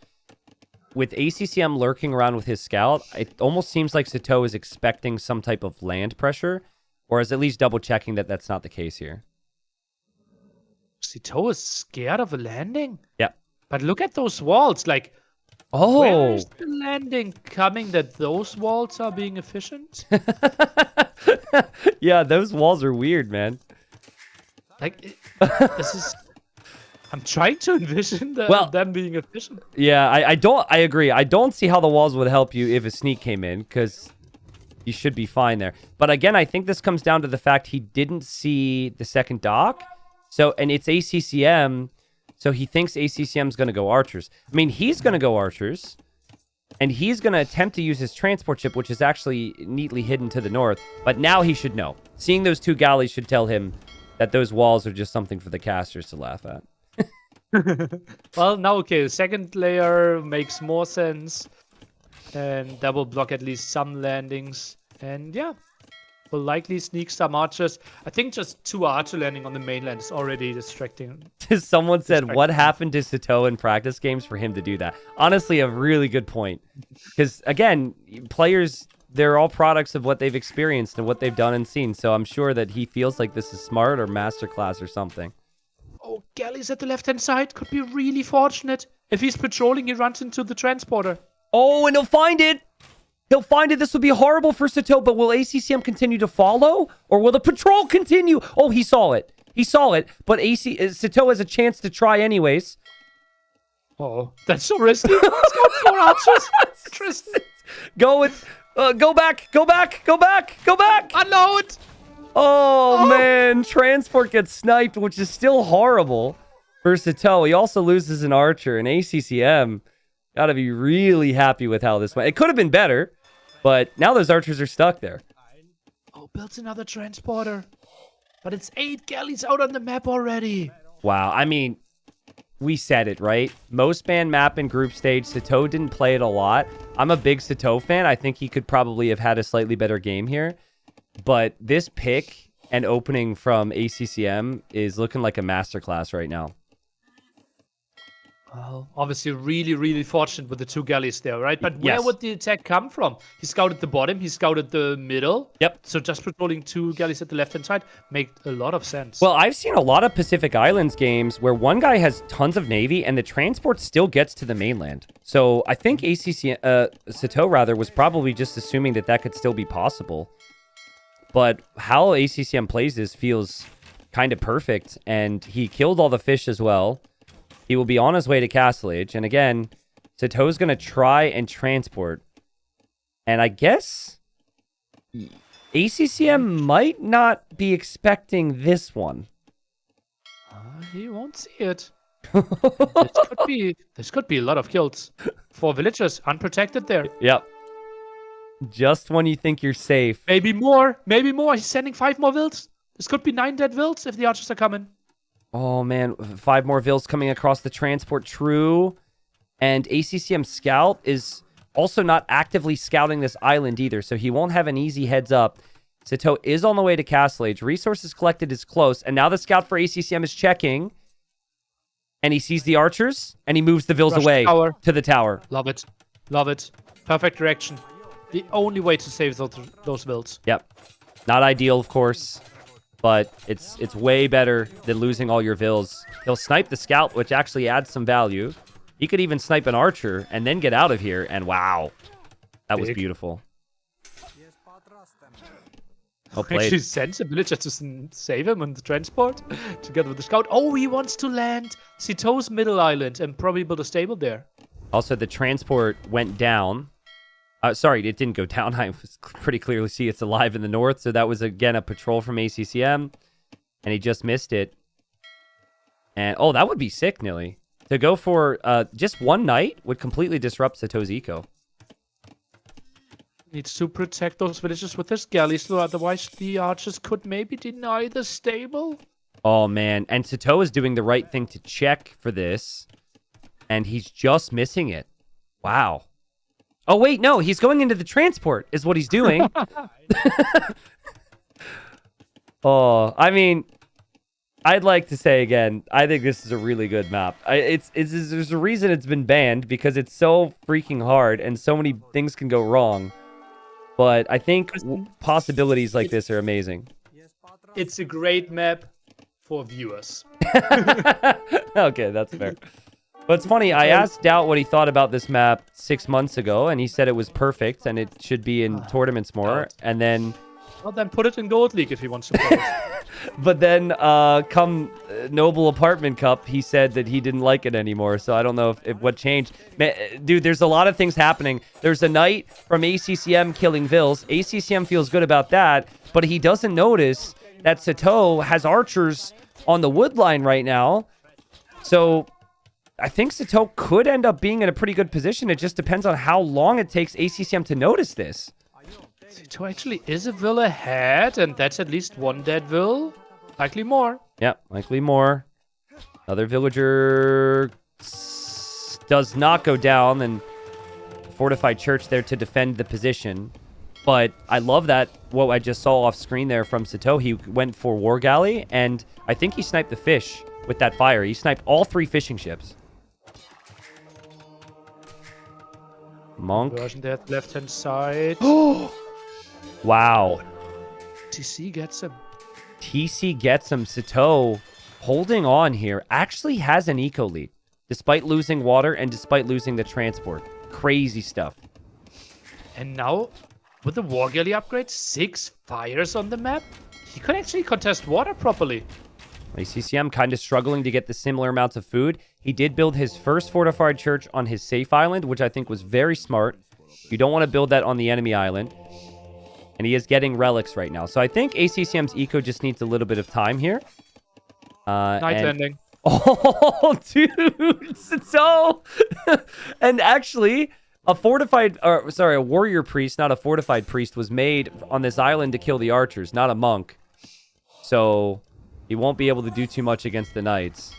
With ACCM lurking around with his scout, it almost seems like Sitaux is expecting some type of land pressure, or is at least double-checking that that's not the case here. Sitaux is scared of a landing. Yeah. But look at those walls. Like, where Oh. is the landing coming that those walls are being efficient? Yeah, those walls are weird, man. Like, this is... I'm trying to envision them being efficient. Yeah, I agree. I don't see how the walls would help you if a sneak came in, because you should be fine there. But again, I think this comes down to the fact he didn't see the second dock. So, and it's ACCM, so he thinks ACCM's going to go archers. I mean, he's going to go archers, and he's going to attempt to use his transport ship, which is actually neatly hidden to the north. But now he should know. Seeing those two galleys should tell him that those walls are just something for the casters to laugh at. Well, now, okay, the second layer makes more sense. And that will block at least some landings. And yeah, will likely sneak some archers. I think just 2 archer landing on the mainland is already distracting. Someone said, what happened to Sitaux in practice games for him to do that? Honestly, a really good point. Because, again, players, they're all products of what they've experienced and what they've done and seen. So I'm sure that he feels like this is smart or masterclass or something. Oh, galleys at the left-hand side could be really fortunate. If he's patrolling, he runs into the transporter. Oh, and he'll find it. He'll find it. This would be horrible for Sitaux, but will ACCM continue to follow? Or will the patrol continue? Oh, he saw it. He saw it, but Sitaux has a chance to try anyways. Oh, that's so risky. Let's go for archers. Tristan. Go back. Unload. Oh, man. Transport gets sniped, which is still horrible for Sitaux. He also loses an archer, and ACCM got to be really happy with how this went. It could have been better, but now those archers are stuck there. Oh, built another transporter. But it's 8 galleys out on the map already. Wow. I mean, we said it, right? Most banned map in group stage. Sitaux didn't play it a lot. I'm a big Sitaux fan. I think he could probably have had a slightly better game here. But this pick and opening from ACCM is looking like a masterclass right now. Well, obviously really, really fortunate with the 2 galleys there, right? But where Yes. would the attack come from? He scouted the bottom, he scouted the middle. Yep. So just patrolling 2 galleys at the left-hand side make a lot of sense. Well, I've seen a lot of Pacific Islands games where one guy has tons of Navy and the transport still gets to the mainland. So I think Sitaux rather was probably just assuming that that could still be possible. But how ACCM plays this feels kind of perfect, and he killed all the fish as well. He will be on his way to Castle Age, and again, Sitau's going to try and transport. And I guess ACCM might not be expecting this one. He won't see it. This could be a lot of kills. 4 villagers unprotected there. Yep. Just when you think you're safe. Maybe more. Maybe more. He's sending 5 more vills. This could be 9 dead vills if the archers are coming. Oh, man. 5 more vills coming across the transport. True. And ACCM Scout is also not actively scouting this island either, so he won't have an easy heads up. Sitaux is on the way to Castle Age. Resources collected is close, and now the scout for ACCM is checking. And he sees the archers, and he moves the vills Rush away tower. to the tower. Love it. Love it. Perfect direction. The only way to save those vills. Yep. Not ideal, of course, but it's way better than losing all your vills. He'll snipe the scout, which actually adds some value. He could even snipe an archer and then get out of here, and wow. That was beautiful. Well played. Actually sends a villager to save him on the transport together with the scout. Oh, he wants to land Sitau's middle island and probably build a stable there. Also, the transport went down. Sorry, it didn't go down. I pretty clearly see it's alive in the north. So that was, again, a patrol from ACCM. And he just missed it. And, oh, that would be sick, Nilly. To go for just one night would completely disrupt Sitau's eco. Needs to protect those villages with his galleys, so otherwise the archers could maybe deny the stable. Oh, man. And Sitaux is doing the right thing to check for this. And he's just missing it. Wow. Oh, wait, no. He's going into the transport is what he's doing. Oh, I mean, I'd like to say again, I think this is a really good map. There's a reason it's been banned, because it's so freaking hard and so many things can go wrong. But I think possibilities like this are amazing. It's a great map. for viewers. Okay, that's fair. But it's funny, I asked Doubt what he thought about this map 6 months ago, and he said it was perfect and it should be in tournaments more. Doubt. And then, Well, then put it in Gold League if he wants to play it. but then, come Noble Apartment Cup, he said that he didn't like it anymore. So I don't know if what changed. Man, dude, there's a lot of things happening. There's a knight from ACCM killing Vils. ACCM feels good about that, but he doesn't notice that Sitaux has archers on the wood line right now. So I think Sitaux could end up being in a pretty good position. It just depends on how long it takes ACCM to notice this. Sitaux actually is a Vil ahead, and that's at least one dead Vil. Likely more. Yeah, likely more. Another villager does not go down, and fortified church there to defend the position. But I love that what I just saw off screen there from Sitaux. He went for War Galley, and I think he sniped the fish with that fire. He sniped all 3 fishing ships. Monk. Version dead left-hand side. Wow. TC gets him. TC gets him. Sitaux holding on here. Actually has an eco lead. Despite losing water and despite losing the transport. Crazy stuff. And now, with the War Galley upgrade, 6 fires on the map, he could actually contest water properly. ACCM kind of struggling to get the similar amounts of food. He did build his first fortified church on his safe island, which I think was very smart. You don't want to build that on the enemy island. And he is getting relics right now. So I think ACCM's eco just needs a little bit of time here. Night landing. Oh, dude, Sitaux. And actually, a warrior priest, not a fortified priest, was made on this island to kill the archers, not a monk. So he won't be able to do too much against the knights.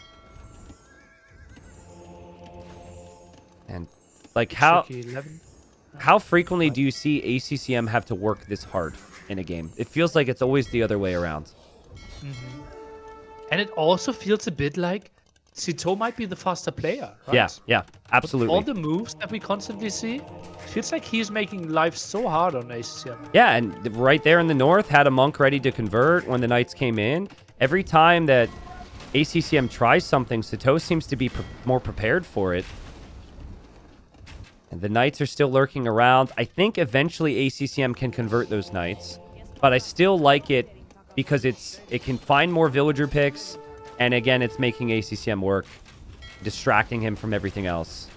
And like how frequently do you see ACCM have to work this hard in a game? It feels like it's always the other way around. Mm-hmm. And it also feels a bit like Sitaux might be the faster player, right? Yeah, absolutely. With all the moves that we constantly see, it feels like he's making life so hard on ACCM. Yeah, and right there in the north, had a monk ready to convert when the knights came in. Every time that ACCM tries something, Sitaux seems to be more prepared for it. And the knights are still lurking around. I think eventually ACCM can convert those knights. But I still like it because it can find more villager picks. And again, it's making ACCM work, distracting him from everything else.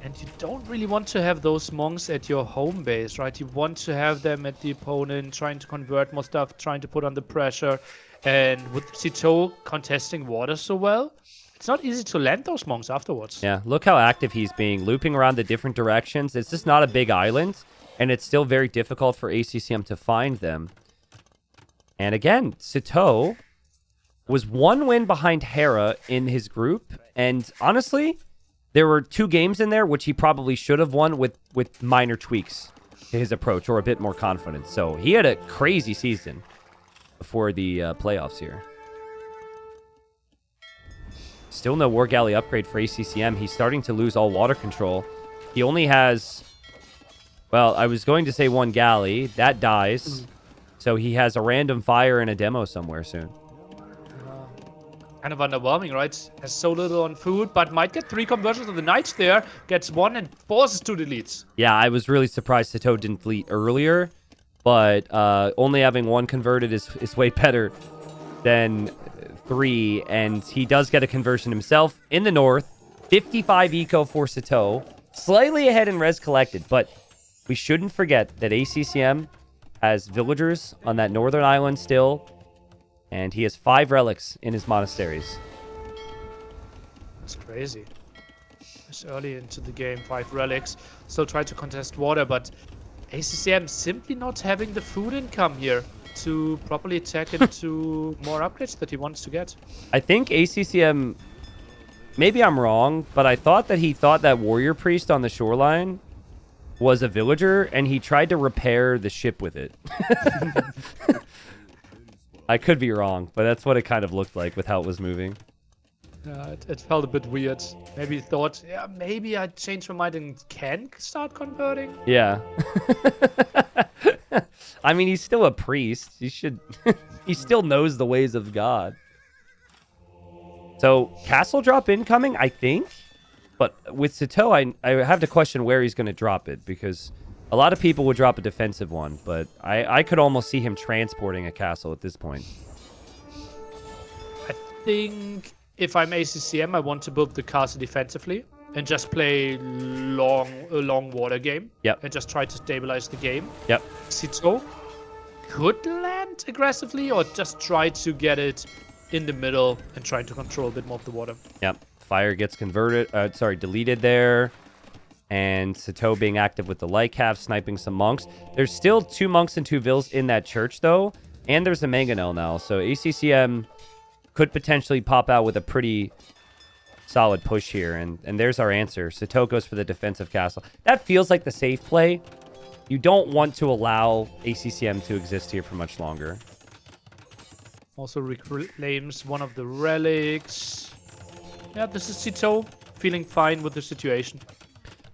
And you don't really want to have those monks at your home base, right? You want to have them at the opponent, trying to convert more stuff, trying to put under pressure. And with Sitaux contesting water so well, it's not easy to land those monks afterwards. Yeah, look how active he's being, looping around the different directions. It's just not a big island, and it's still very difficult for ACCM to find them. And again, Sitaux was 1 win behind Hera in his group, and honestly, there were 2 games in there which he probably should have won with minor tweaks to his approach or a bit more confidence. So he had a crazy season before the playoffs here. Still no War Galley upgrade for ACCM. He's starting to lose all water control. He only has, well, I was going to say 1 galley. That dies. So he has a random fire and a demo somewhere soon. Kind of underwhelming, right? Has so little on food, but might get 3 conversions of the knights there. Gets 1 and forces 2 deletes. Yeah, I was really surprised Sitaux didn't delete earlier. But only having 1 converted is way better than 3, and he does get a conversion himself in the north. 55 eco for Sitaux, slightly ahead in res collected, but we shouldn't forget that ACCM has villagers on that northern island still, and he has 5 relics in his monasteries. That's crazy. It's early into the game, 5 relics. Still try to contest water, but ACCM simply not having the food income here to properly attack into more upgrades that he wants to get. I think ACCM, maybe I'm wrong, but I thought that he thought that warrior priest on the shoreline was a villager, and he tried to repair the ship with it. I could be wrong, but that's what it kind of looked like with how it was moving. It felt a bit weird. Maybe he thought, yeah, maybe I changed my mind and can start converting. Yeah. I mean, he's still a priest. He should. He still knows the ways of God. So castle drop incoming, I think. But with Sitaux, I have to question where he's going to drop it, because a lot of people would drop a defensive one, but I could almost see him transporting a castle at this point. I think if I'm ACCM, I want to build the castle defensively and just play a long water game. Yep. And just try to stabilize the game. Yep. Sitaux could land aggressively or just try to get it in the middle and try to control a bit more of the water. Yep. Fire gets deleted there. And Sitaux being active with the light cav, sniping some monks. There's still 2 monks and 2 vills in that church, though. And there's a mangonel now. So ACCM could potentially pop out with a pretty solid push here. And there's our answer. Sitaux goes for the defensive castle. That feels like the safe play. You don't want to allow ACCM to exist here for much longer. Also reclaims one of the relics. Yeah, this is Sitaux feeling fine with the situation.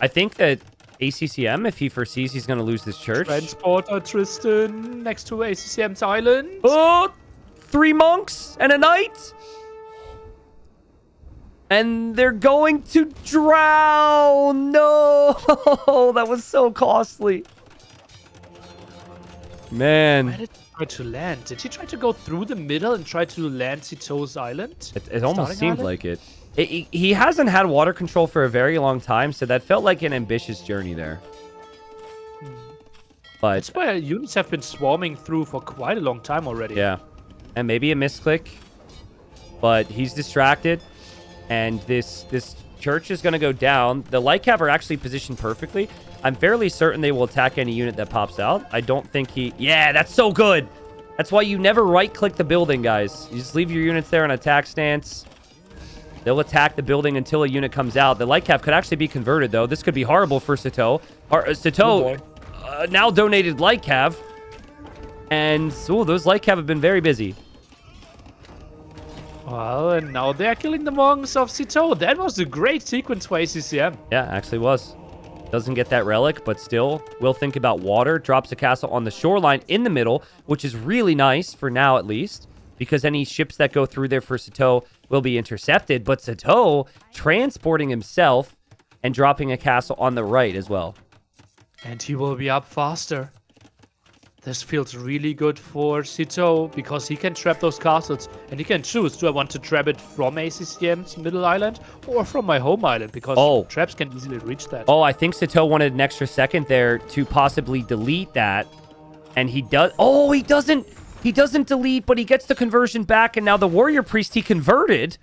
I think that ACCM, if he foresees he's going to lose this church... Transporter Tristan next to ACCM's island. Oh! 3 monks and a knight! And they're going to drown! No! That was so costly. Man. Where did he try to land? Did he try to go through the middle and try to land Sitau's island? It almost seemed like it. He hasn't had water control for a very long time, so that felt like an ambitious journey there. But that's why units have been swarming through for quite a long time already. Yeah. And maybe a misclick. But he's distracted. And this church is going to go down. The light cav are actually positioned perfectly. I'm fairly certain they will attack any unit that pops out. I don't think he... Yeah, that's so good! That's why you never right-click the building, guys. You just leave your units there in attack stance. They'll attack the building until a unit comes out. The light cav could actually be converted, though. This could be horrible for Sitaux. Sitaux now donated light cav. And, those light cav have been very busy. Well, and now they're killing the monks of Sitaux. That was a great sequence for ACCM. Yeah, actually was. Doesn't get that relic, but still will think about water. Drops a castle on the shoreline in the middle, which is really nice for now, at least, because any ships that go through there for Sitaux will be intercepted. But Sitaux transporting himself and dropping a castle on the right as well. And he will be up faster. This feels really good for Sitaux because he can trap those castles and he can choose, do I want to trap it from ACCM's middle island or from my home island, because traps can easily reach that. Oh, I think Sitaux wanted an extra second there to possibly delete that. And he does. Oh, he doesn't delete, but he gets the conversion back. And now the warrior priest he converted.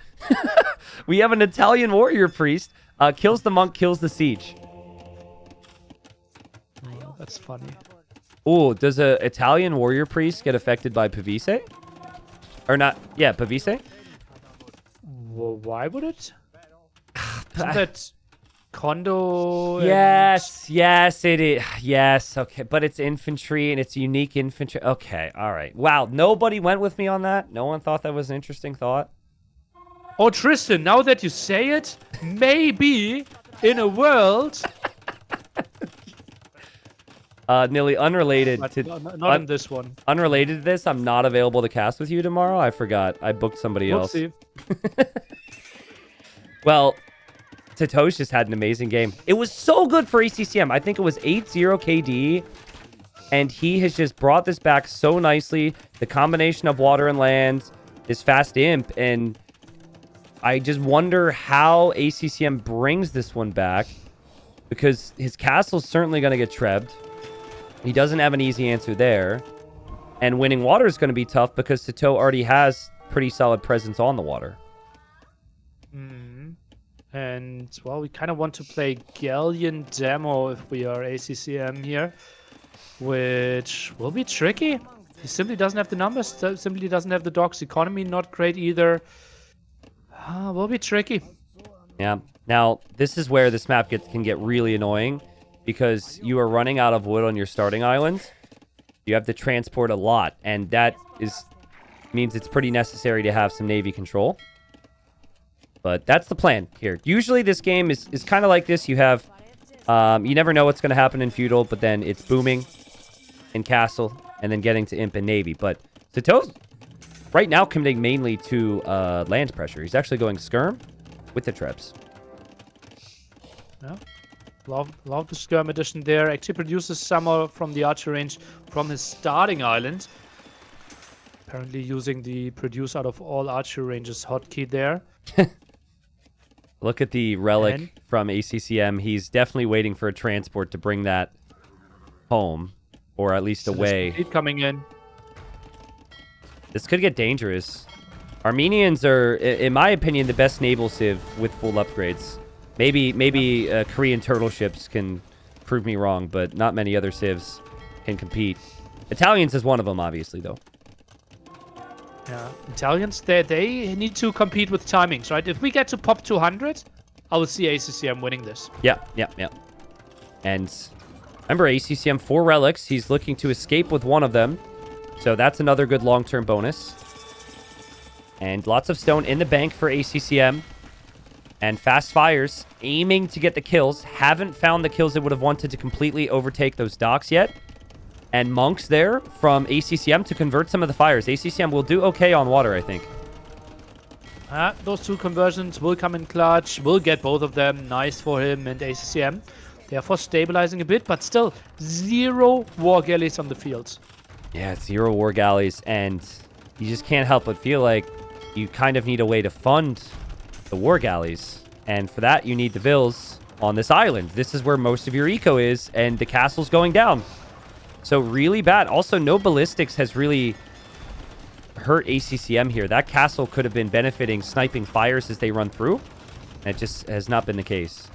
We have an Italian warrior priest. Kills the monk, kills the siege. Oh, that's funny. Oh, does a Italian warrior priest get affected by Pavise? Or not? Yeah, Pavise? Well, why would it? Isn't that Kondo? Yes, it is. Yes, okay. But it's infantry and it's unique infantry. Okay, all right. Wow, nobody went with me on that? No one thought that was an interesting thought? Oh, Tristan, now that you say it, maybe in a world... Nearly unrelated but to... Not in this one. Unrelated to this, I'm not available to cast with you tomorrow. I forgot. I booked somebody else. Well, Sitaux just had an amazing game. It was so good for ACCM. I think it was 8-0 KD. And he has just brought this back so nicely. The combination of water and land, his fast imp. And I just wonder how ACCM brings this one back. Because his castle's certainly going to get trebbed. He doesn't have an easy answer there. And winning water is going to be tough because Sitaux already has pretty solid presence on the water. And, well, we kind of want to play Galleon Demo if we are ACCM here, which will be tricky. He simply doesn't have the numbers, simply doesn't have the docks. Economy not great either. Will be tricky. Yeah. Now, this is where this map can get really annoying. Because you are running out of wood on your starting island. You have to transport a lot. And that means it's pretty necessary to have some Navy control. But that's the plan here. Usually this game is kind of like this. You have... you never know what's going to happen in Feudal. But then it's booming in Castle. And then getting to Imp and Navy. But Sitaux right now committing mainly to land pressure. He's actually going skirm with the traps. Yeah. Love the skirm addition there. Actually produces some from the archer range from his starting island. Apparently using the produce out of all archer ranges hotkey there. Look at the relic from ACCM. He's definitely waiting for a transport to bring that home, or at least away. Speed coming in. This could get dangerous. Armenians are, in my opinion, the best naval civ with full upgrades. Maybe Korean turtle ships can prove me wrong, but not many other civs can compete. Italians is one of them, obviously, though. Yeah, Italians, they need to compete with timings, right? If we get to pop 200, I will see ACCM winning this. Yeah. And remember, ACCM 4 relics. He's looking to escape with one of them. So that's another good long-term bonus. And lots of stone in the bank for ACCM. And fast fires, aiming to get the kills. Haven't found the kills they would have wanted to completely overtake those docks yet. And monks there from ACCM to convert some of the fires. ACCM will do okay on water, I think. Those two conversions will come in clutch. We'll get both of them. Nice for him and ACCM. Therefore stabilizing a bit, but still 0 war galleys on the field. Yeah, 0 war galleys. And you just can't help but feel like you kind of need a way to fund the war galleys. And for that, you need the vills on this island. This is where most of your eco is, and the castle's going down. So really bad. Also, no ballistics has really hurt ACCM here. That castle could have been benefiting sniping fires as they run through. And it just has not been the case.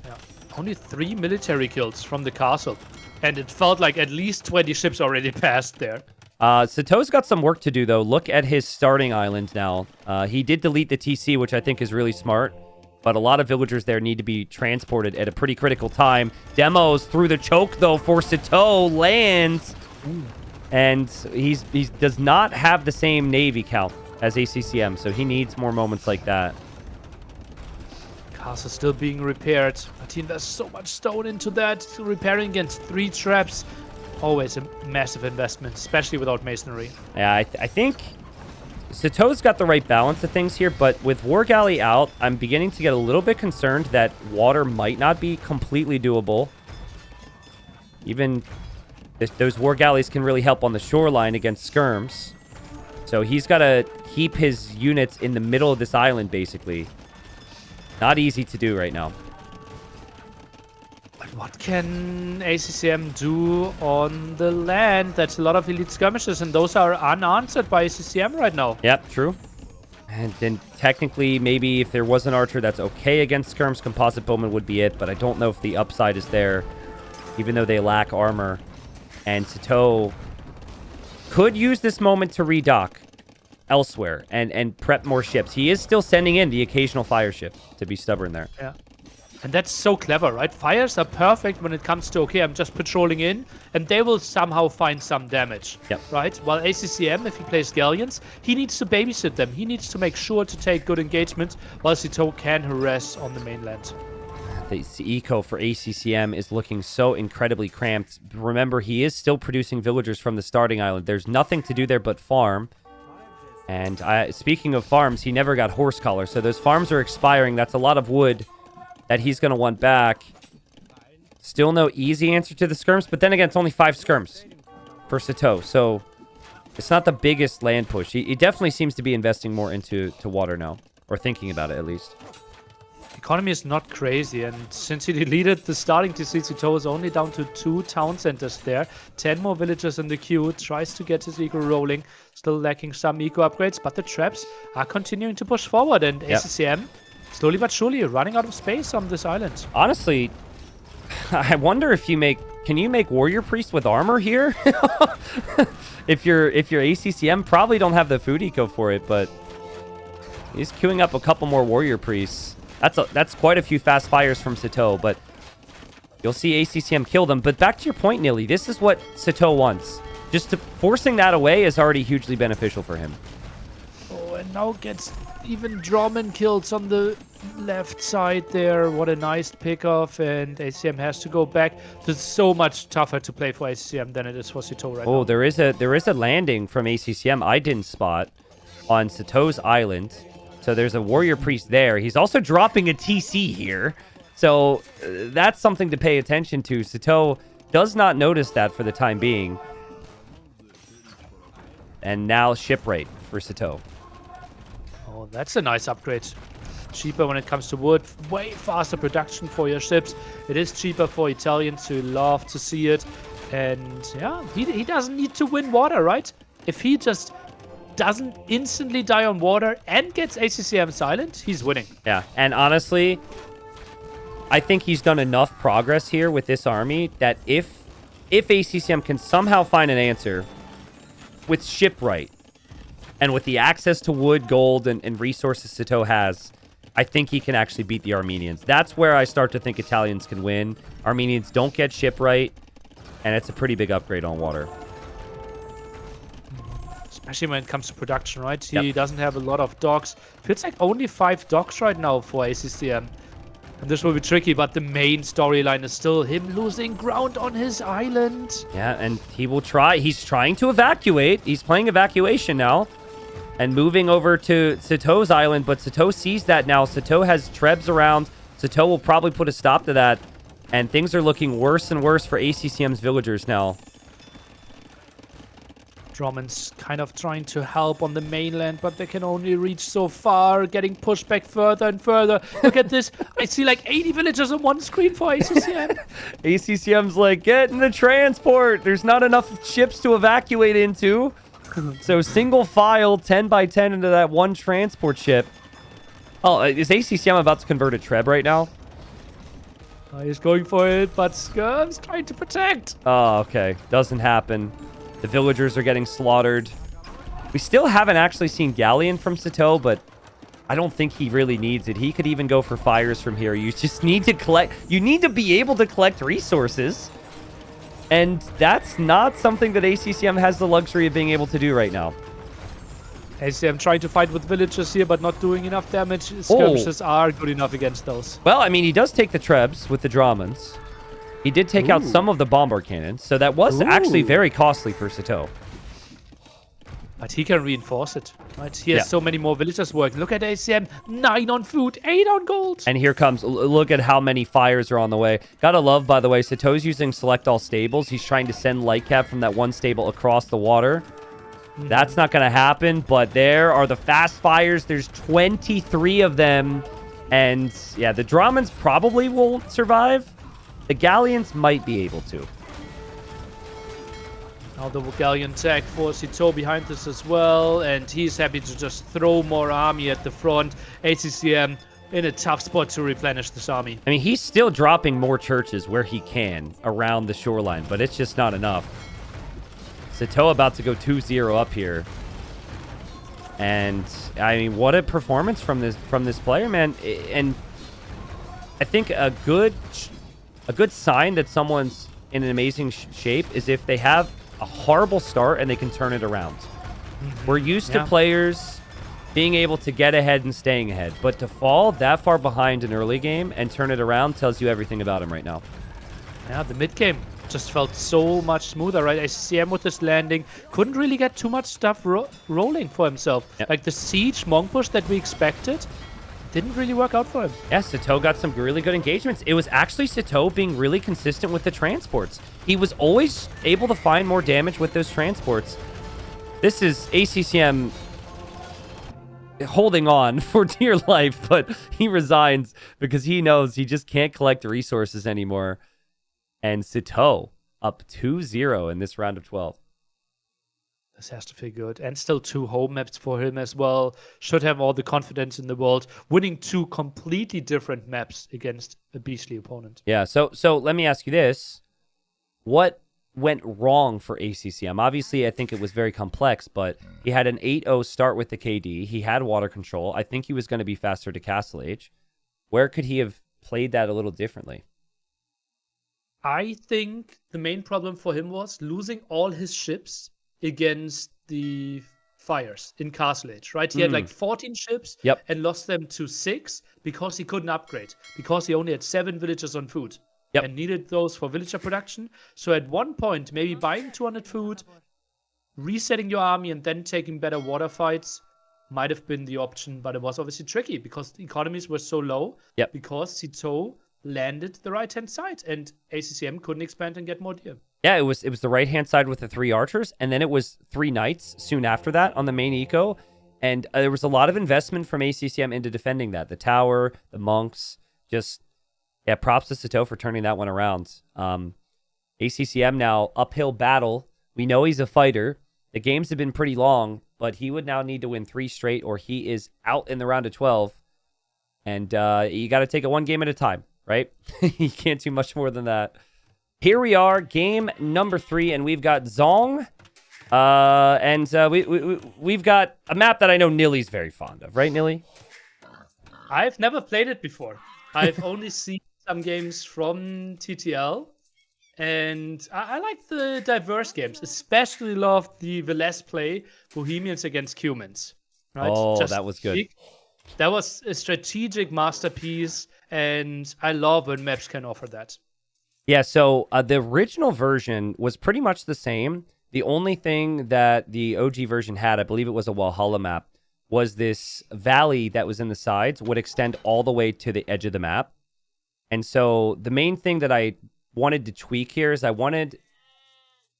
Yeah. Only 3 military kills from the castle. And it felt like at least 20 ships already passed there. Sitaux's got some work to do, though. Look at his starting island now. He did delete the TC, which I think is really smart. But a lot of villagers there need to be transported at a pretty critical time. Demos through the choke, though, for Sitaux. Lands. And he does not have the same navy count as ACCM, so he needs more moments like that. Castle still being repaired. But he invests so much stone into that. Repairing against 3 traps. Always a massive investment, especially without masonry. Yeah, I think Sitaux's got the right balance of things here, but with War Galley out, I'm beginning to get a little bit concerned that water might not be completely doable. Even those War Galleys can really help on the shoreline against skirms. So he's got to keep his units in the middle of this island, basically. Not easy to do right now. What can ACCM do on the land? That's a lot of elite skirmishes, and those are unanswered by ACCM right now. Yep, true. And then technically, maybe if there was an archer that's okay against skirms, composite bowman would be it, but I don't know if the upside is there, even though they lack armor. And Sitaux could use this moment to redock elsewhere and prep more ships. He is still sending in the occasional fire ship to be stubborn there. Yeah. And that's so clever, right? Fires are perfect when it comes to, okay, I'm just patrolling in, and they will somehow find some damage, right? While ACCM, if he plays Galleons, he needs to babysit them. He needs to make sure to take good engagement, while Sitaux can harass on the mainland. The eco for ACCM is looking so incredibly cramped. Remember, he is still producing villagers from the starting island. There's nothing to do there but farm. And speaking of farms, he never got horse collar, so those farms are expiring. That's a lot of wood that he's going to want back. Still no easy answer to the skirms, but then again, it's only 5 skirms for Sitaux, so it's not the biggest land push. He definitely seems to be investing more into water now, or thinking about it at least. Economy is not crazy, and since he deleted the starting TC, Sitaux is only down to 2 town centers there. 10 more villagers in the queue, tries to get his eco rolling, still lacking some eco upgrades, but the traps are continuing to push forward, and ACCM slowly but surely running out of space on this island. Honestly, I wonder if can you make warrior priest with armor here? if you're ACCM, probably don't have the food eco for it, but he's queuing up a couple more warrior priests. That's quite a few fast fires from Sitaux, but you'll see ACCM kill them. But back to your point, Nilly, this is what Sitaux wants. Just forcing that away is already hugely beneficial for him. and now gets even Drummond kills on the left side there. What a nice pickoff, and ACCM has to go back. This is so much tougher to play for ACCM than it is for Sitaux right now. Oh, there is a landing from ACCM I didn't spot on Sitau's island. So there's a Warrior Priest there. He's also dropping a TC here. So that's something to pay attention to. Sitaux does not notice that for the time being. And now shipwright for Sitaux. Oh, that's a nice upgrade. Cheaper when it comes to wood. Way faster production for your ships. It is cheaper for Italians who love to see it. And yeah, he doesn't need to win water, right? If he just doesn't instantly die on water and gets ACCM silent, he's winning. Yeah, and honestly, I think he's done enough progress here with this army that if ACCM can somehow find an answer with shipwright and with the access to wood, gold, and resources Sitaux has, I think he can actually beat the Armenians. That's where I start to think Italians can win. Armenians don't get shipwright, and it's a pretty big upgrade on water. Especially when it comes to production, right? He doesn't have a lot of docks. Feels like only 5 docks right now for ACCM. And this will be tricky, but the main storyline is still him losing ground on his island. Yeah, and he will try. He's trying to evacuate. He's playing evacuation now and moving over to Sitau's island, but Sitaux sees that now. Sitaux has Trebs around. Sitaux will probably put a stop to that, and things are looking worse and worse for ACCM's villagers now. Drummond's kind of trying to help on the mainland, but they can only reach so far, getting pushed back further and further. Look at this. I see like 80 villagers on one screen for ACCM. ACCM's like, get in the transport. There's not enough ships to evacuate into. So single file, 10 by 10 into that one transport ship. Oh, is ACCM about to convert a Treb right now? He's going for it, but Skirm's trying to protect. Oh, okay. Doesn't happen. The villagers are getting slaughtered. We still haven't actually seen Galleon from Sitaux, but I don't think he really needs it. He could even go for fires from here. You just need to collect... You need to be able to collect resources. And that's not something that ACCM has the luxury of being able to do right now. ACCM trying to fight with villagers here, but not doing enough damage. Skirmishes are good enough against those. Well, I mean, he does take the Trebs with the Dramans. He did take out some of the bombard cannons, so that was actually very costly for Sitaux. But he can reinforce it, right? He has so many more villagers working. Look at ACM, 9 on food, 8 on gold. And here comes, look at how many fires are on the way. Gotta love, by the way, Sitau's using select all stables. He's trying to send Lightcap from that one stable across the water. That's not gonna happen, but there are the fast fires. There's 23 of them. And yeah, the Dramans probably won't survive. The Galleons might be able to. Now the Galleon tech for Sitaux behind this as well, and he's happy to just throw more army at the front. ACCM in a tough spot to replenish this army. I mean, he's still dropping more churches where he can around the shoreline, but it's just not enough. Sitaux about to go 2-0 up here. And, I mean, what a performance from this player, man. And I think a good sign that someone's in an amazing shape is if they have a horrible start and they can turn it around. We're used to players being able to get ahead and staying ahead, but to fall that far behind an early game and turn it around tells you everything about him right now. Yeah, the mid game just felt so much smoother, right? ACCM with this landing couldn't really get too much stuff rolling for himself. Yep. Like the siege monk push that we expected didn't really work out for him. Yeah, Sitaux got some really good engagements. It was actually Sitaux being really consistent with the transports. He was always able to find more damage with those transports. This is ACCM holding on for dear life, but he resigns because he knows he just can't collect the resources anymore. And Sitaux up 2-0 in this round of 12. This has to feel good. And still 2 home maps for him as well. Should have all the confidence in the world. Winning 2 completely different maps against a beastly opponent. Yeah, so let me ask you this. What went wrong for ACCM? Obviously, I think it was very complex, but he had an 8-0 start with the KD. He had water control. I think he was going to be faster to Castle Age. Where could he have played that a little differently? I think the main problem for him was losing all his ships against the fires in Castle Age, right? He had like 14 ships Yep. and lost them to 6 because he couldn't upgrade, because he only had 7 villagers on food Yep. and needed those for villager production. So at one point, maybe buying 200 food, resetting your army, and then taking better water fights might have been the option, but it was obviously tricky because the economies were so low. Yep. Because Sitaux landed the right-hand side and ACCM couldn't expand and get more deer. Yeah, it was the right-hand side with the 3 archers, and then it was 3 knights soon after that on the main eco. And there was a lot of investment from ACCM into defending that. The tower, the monks, just, yeah, props to Sitaux for turning that one around. ACCM now, uphill battle. We know he's a fighter. The games have been pretty long, but he would now need to win 3 straight or he is out in the round of 12. And you got to take it one game at a time, right? You can't do much more than that. Here we are, game number 3, and we've got Zong. We've got a map that I know Nilly's very fond of, right, Nilly? I've never played it before. I've only seen some games from TTL. And I like the diverse games, especially love the Velez play, Bohemians against Cumans. Right? Oh, that was good. That was a strategic masterpiece, and I love when maps can offer that. Yeah, so the original version was pretty much the same. The only thing that the OG version had, I believe it was a Valhalla map, was this valley that was in the sides would extend all the way to the edge of the map. And so the main thing that I wanted to tweak here is I wanted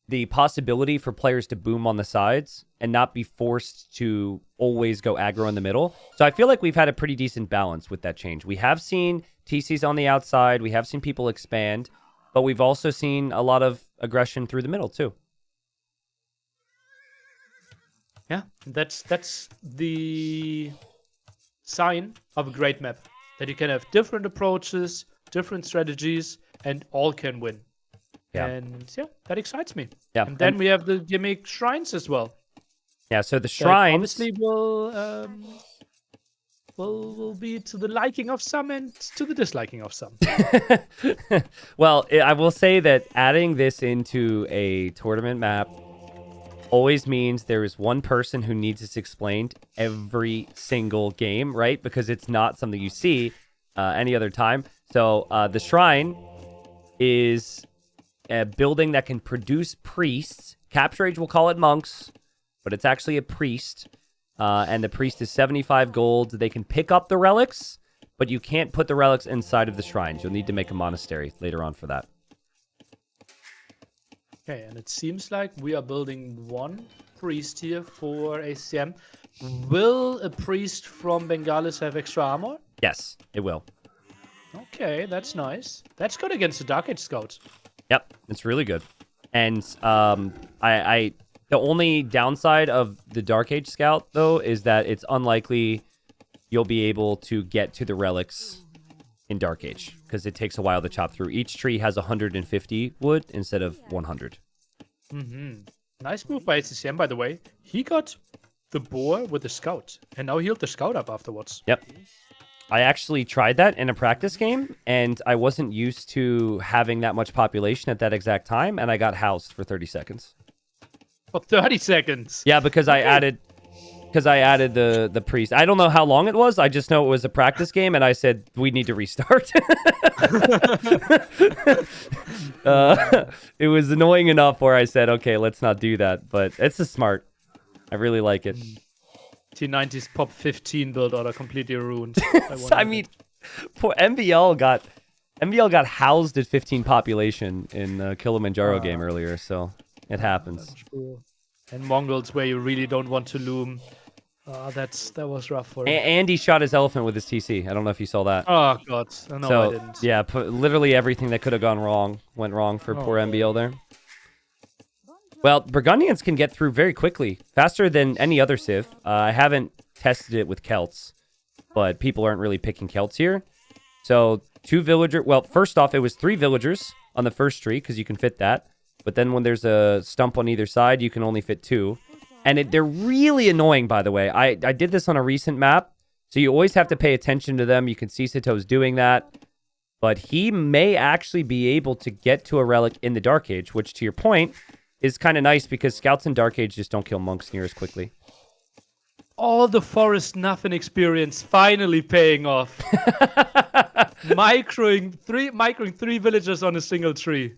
the possibility for players to boom on the sides and not be forced to always go aggro in the middle. So I feel like we've had a pretty decent balance with that change. We have seen TCs on the outside. We have seen people expand, but we've also seen a lot of aggression through the middle too. Yeah, that's the sign of a great map, that you can have different approaches, different strategies, and all can win. Yeah. And yeah, that excites me. Yeah. And then we have the gimmick shrines as well. Yeah, so the shrines obviously will be to the liking of some and to the disliking of some. Well, I will say that adding this into a tournament map always means there is one person who needs this explained every single game, right? Because it's not something you see any other time. So the shrine is a building that can produce priests. Capture Age will call it monks, but it's actually a priest. And the priest is 75 gold. They can pick up the relics, but you can't put the relics inside of the shrines. You'll need to make a monastery later on for that. Okay, and it seems like we are building one priest here for ACCM. Will a priest from Bengalis have extra armor? Yes, it will. Okay, that's nice. That's good against the Dark Age Scouts. Yep, it's really good. And the only downside of the Dark Age Scout, though, is that it's unlikely you'll be able to get to the relics in Dark Age, because it takes a while to chop through. Each tree has 150 wood instead of 100. Mm-hmm. Nice move by ACCM, by the way. He got the boar with the scout, and now healed the scout up afterwards. Yep. I actually tried that in a practice game, and I wasn't used to having that much population at that exact time, and I got housed for 30 seconds. For 30 seconds? Yeah, because I added the priest. I don't know how long it was. I just know it was a practice game, and I said, we need to restart. It was annoying enough where I said, okay, let's not do that, but it's a smart. I really like it. T90's pop 15 build order completely ruined. I mean, poor MBL got housed at 15 population in the Kilimanjaro game earlier, so it happens. And Mongols, where you really don't want to loom. That was rough for him. Andy shot his elephant with his TC. I don't know if you saw that. Oh god, no, so, I didn't. Yeah, literally everything that could have gone wrong went wrong for poor MBL there. Well, Burgundians can get through very quickly, faster than any other civ. I haven't tested it with Celts, but people aren't really picking Celts here. So 2 villagers. Well, first off, it was 3 villagers on the first tree because you can fit that. But then when there's a stump on either side, you can only fit 2. And they're really annoying, by the way. I did this on a recent map, so you always have to pay attention to them. You can see Sitaux doing that. But he may actually be able to get to a relic in the Dark Age, which, to your point, is kind of nice because scouts in Dark Age just don't kill monks near as quickly. all the forest nothing experience finally paying off. microing three villagers on a single tree.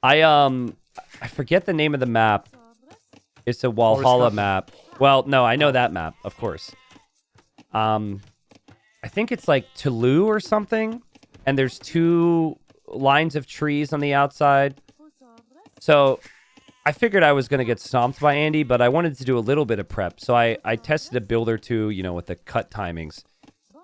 I forget the name of the map. It's a Walhalla map. Well, no, I know that map, of course. I think it's like Toulouse or something, and there's 2 lines of trees on the outside. So I figured I was going to get stomped by Andy, but I wanted to do a little bit of prep. So I tested a build or 2, you know, with the cut timings.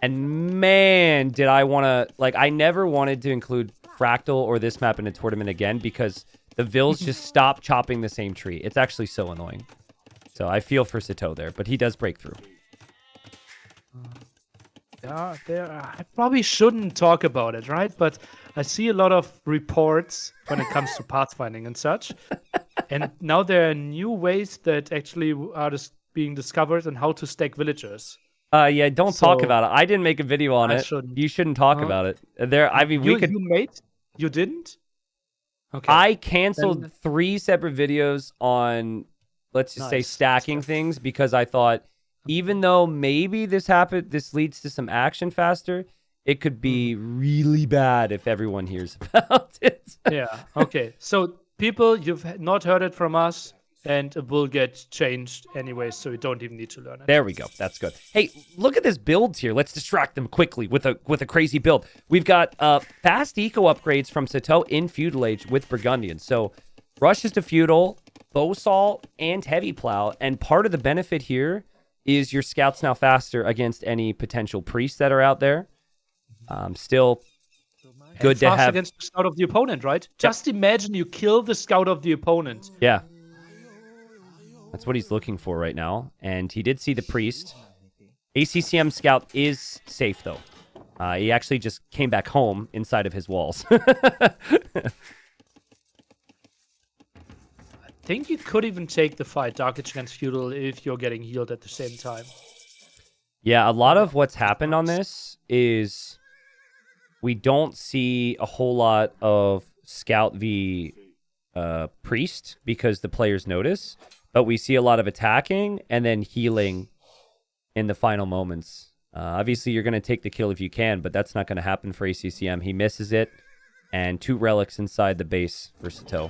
And man, did I want to, like, I never wanted to include Fractal or this map in a tournament again because the Vils just stop chopping the same tree. It's actually so annoying. So I feel for Sitaux there, but he does break through. Yeah, I probably shouldn't talk about it, right? But I see a lot of reports when it comes to pathfinding and such. And now there are new ways that actually are being discovered on how to stack villagers. Yeah, don't talk about it. I didn't make a video on it. You shouldn't talk about it. I mean, You didn't? Okay. I canceled 3 separate videos on, let's just say, stacking things because I thought, even though maybe this leads to some action faster, it could be really bad if everyone hears about it. Yeah. Okay. So people, you've not heard it from us, and it will get changed anyway, so you don't even need to learn it. There we go. That's good. Hey, look at this build here. Let's distract them quickly with a crazy build. We've got fast eco upgrades from Sitaux in Feudal Age with Burgundian. So rushes to Feudal, Bow Saw, and Heavy Plow. And part of the benefit here is your scouts now faster against any potential priests that are out there. Still good to have against the scout of the opponent, right? Yep. Just imagine you kill the scout of the opponent. Yeah. That's what he's looking for right now. And he did see the priest. ACCM scout is safe, though. He actually just came back home inside of his walls. I think you could even take the fight Dark Age against Feudal if you're getting healed at the same time. Yeah, a lot of what's happened on this is we don't see a whole lot of scout v priest because the players notice. But we see a lot of attacking and then healing in the final moments. Obviously, you're going to take the kill if you can, but that's not going to happen for ACCM. He misses it, and 2 relics inside the base for Sitaux.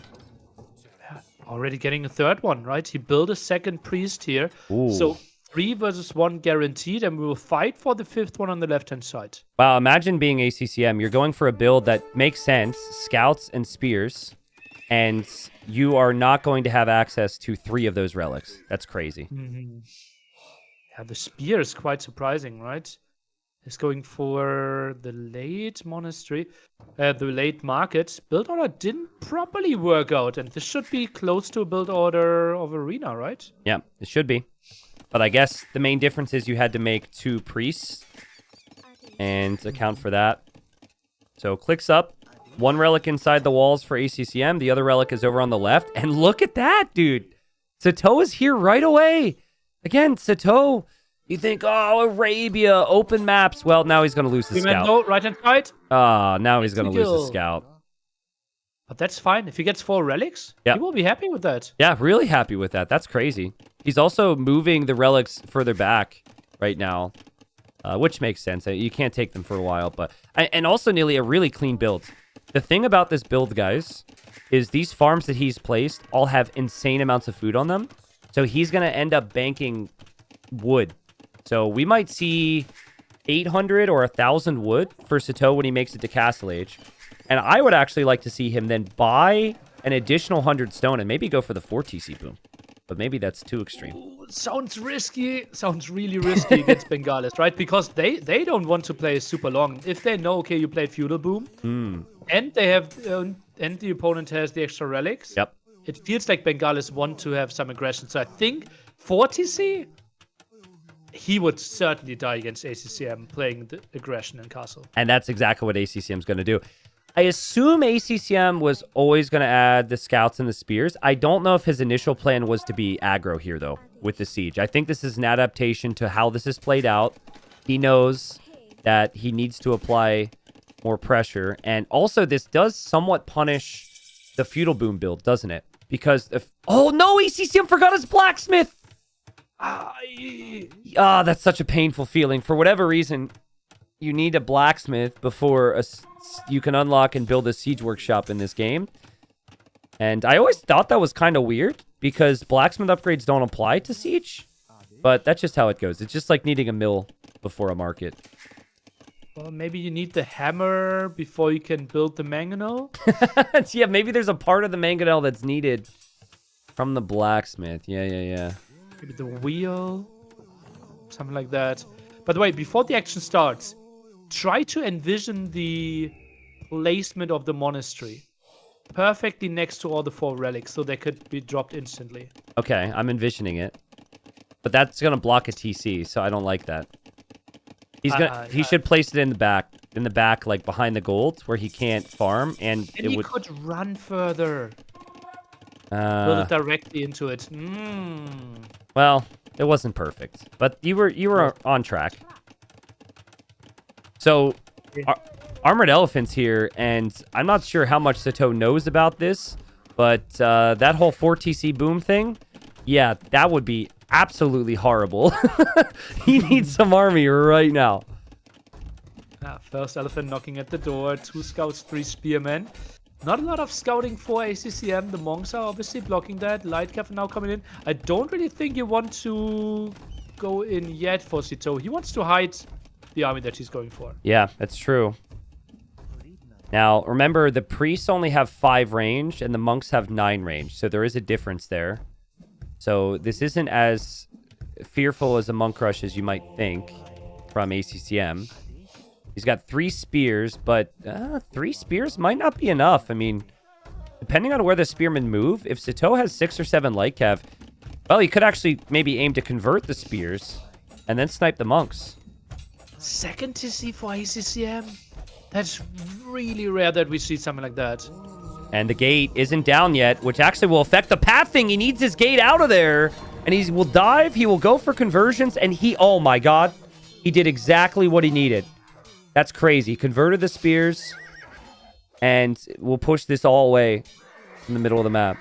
Yeah, already getting a 3rd one, right? He built a 2nd priest here. Ooh. So 3 versus 1 guaranteed, and we will fight for the 5th one on the left-hand side. Wow, imagine being ACCM. You're going for a build that makes sense, scouts and spears, and you are not going to have access to 3 of those relics. That's crazy. Mm-hmm. Yeah, the spear is quite surprising, right? It's going for the late monastery, the late market. Build order didn't properly work out, and this should be close to a build order of arena, right? Yeah, it should be. But I guess the main difference is you had to make 2 priests and account for that. So clicks up. 1 relic inside the walls for ACCM. The other relic is over on the left. And look at that, dude. Sitaux is here right away. Again, Sitaux, you think, oh, Arabia, open maps. Well, now he's going to lose the scout. Right hand side. Now he's going to lose the scout. But that's fine. If he gets 4 relics, he will be happy with that. Yeah, really happy with that. That's crazy. He's also moving the relics further back right now, which makes sense. You can't take them for a while. And also nearly a really clean build. The thing about this build, guys, is these farms that he's placed all have insane amounts of food on them. So he's going to end up banking wood. So we might see 800 or 1,000 wood for Sitaux when he makes it to Castle Age. And I would actually like to see him then buy an additional 100 stone and maybe go for the 4 TC boom. But maybe that's too extreme. Ooh, sounds risky. Sounds really risky against Bengalis, right? Because they don't want to play super long. If they know, okay, you played Feudal Boom, and they have, and the opponent has the extra relics. Yep. It feels like Bengalis want to have some aggression. So I think 4 TC, he would certainly die against ACCM playing the aggression in Castle. And that's exactly what ACCM is going to do. I assume ACCM was always going to add the scouts and the spears. I don't know if his initial plan was to be aggro here, though, with the siege. I think this is an adaptation to how this is played out. He knows that he needs to apply more pressure. And also, this does somewhat punish the Feudal Boom build, doesn't it? Because if... Oh, no! ACCM forgot his blacksmith! That's such a painful feeling. For whatever reason, you need a blacksmith before you can unlock and build a siege workshop in this game. And I always thought that was kind of weird because blacksmith upgrades don't apply to siege. But that's just how it goes. It's just like needing a mill before a market. Well, maybe you need the hammer before you can build the mangonel. Yeah, maybe there's a part of the mangonel that's needed from the blacksmith. Yeah. Maybe the wheel. Something like that. By the way, before the action starts, try to envision the placement of the monastery. Perfectly next to all the 4 relics, so they could be dropped instantly. Okay, I'm envisioning it. But that's going to block a TC, so I don't like that. He should place it in the back, like behind the gold, where he can't farm, and it he would could run further. Build it directly into it. Well, it wasn't perfect, but you were on track. So, Armored Elephant's here, and I'm not sure how much Sitaux knows about this, but that whole 4TC boom thing, yeah, that would be absolutely horrible. He needs some army right now. First elephant knocking at the door. 2 scouts, 3 spearmen. Not a lot of scouting for ACCM. The monks are obviously blocking that. Lightcav now coming in. I don't really think you want to go in yet for Sitaux. He wants to hide the army that he's going for. Yeah, that's true. Now, remember, the priests only have 5 range, and the monks have 9 range. So there is a difference there. So this isn't as fearful as a monk rush as you might think from ACCM. He's got 3 spears, but 3 spears might not be enough. I mean, depending on where the spearmen move, if Sitaux has 6 or 7 Lightcav, well, he could actually maybe aim to convert the spears and then snipe the monks. Second TC for ACCM? That's really rare that we see something like that. And the gate isn't down yet, which actually will affect the pathing. He needs his gate out of there. And he will dive. He will go for conversions. And oh my god. He did exactly what he needed. That's crazy. He converted the spears. And we'll push this all away in the middle of the map.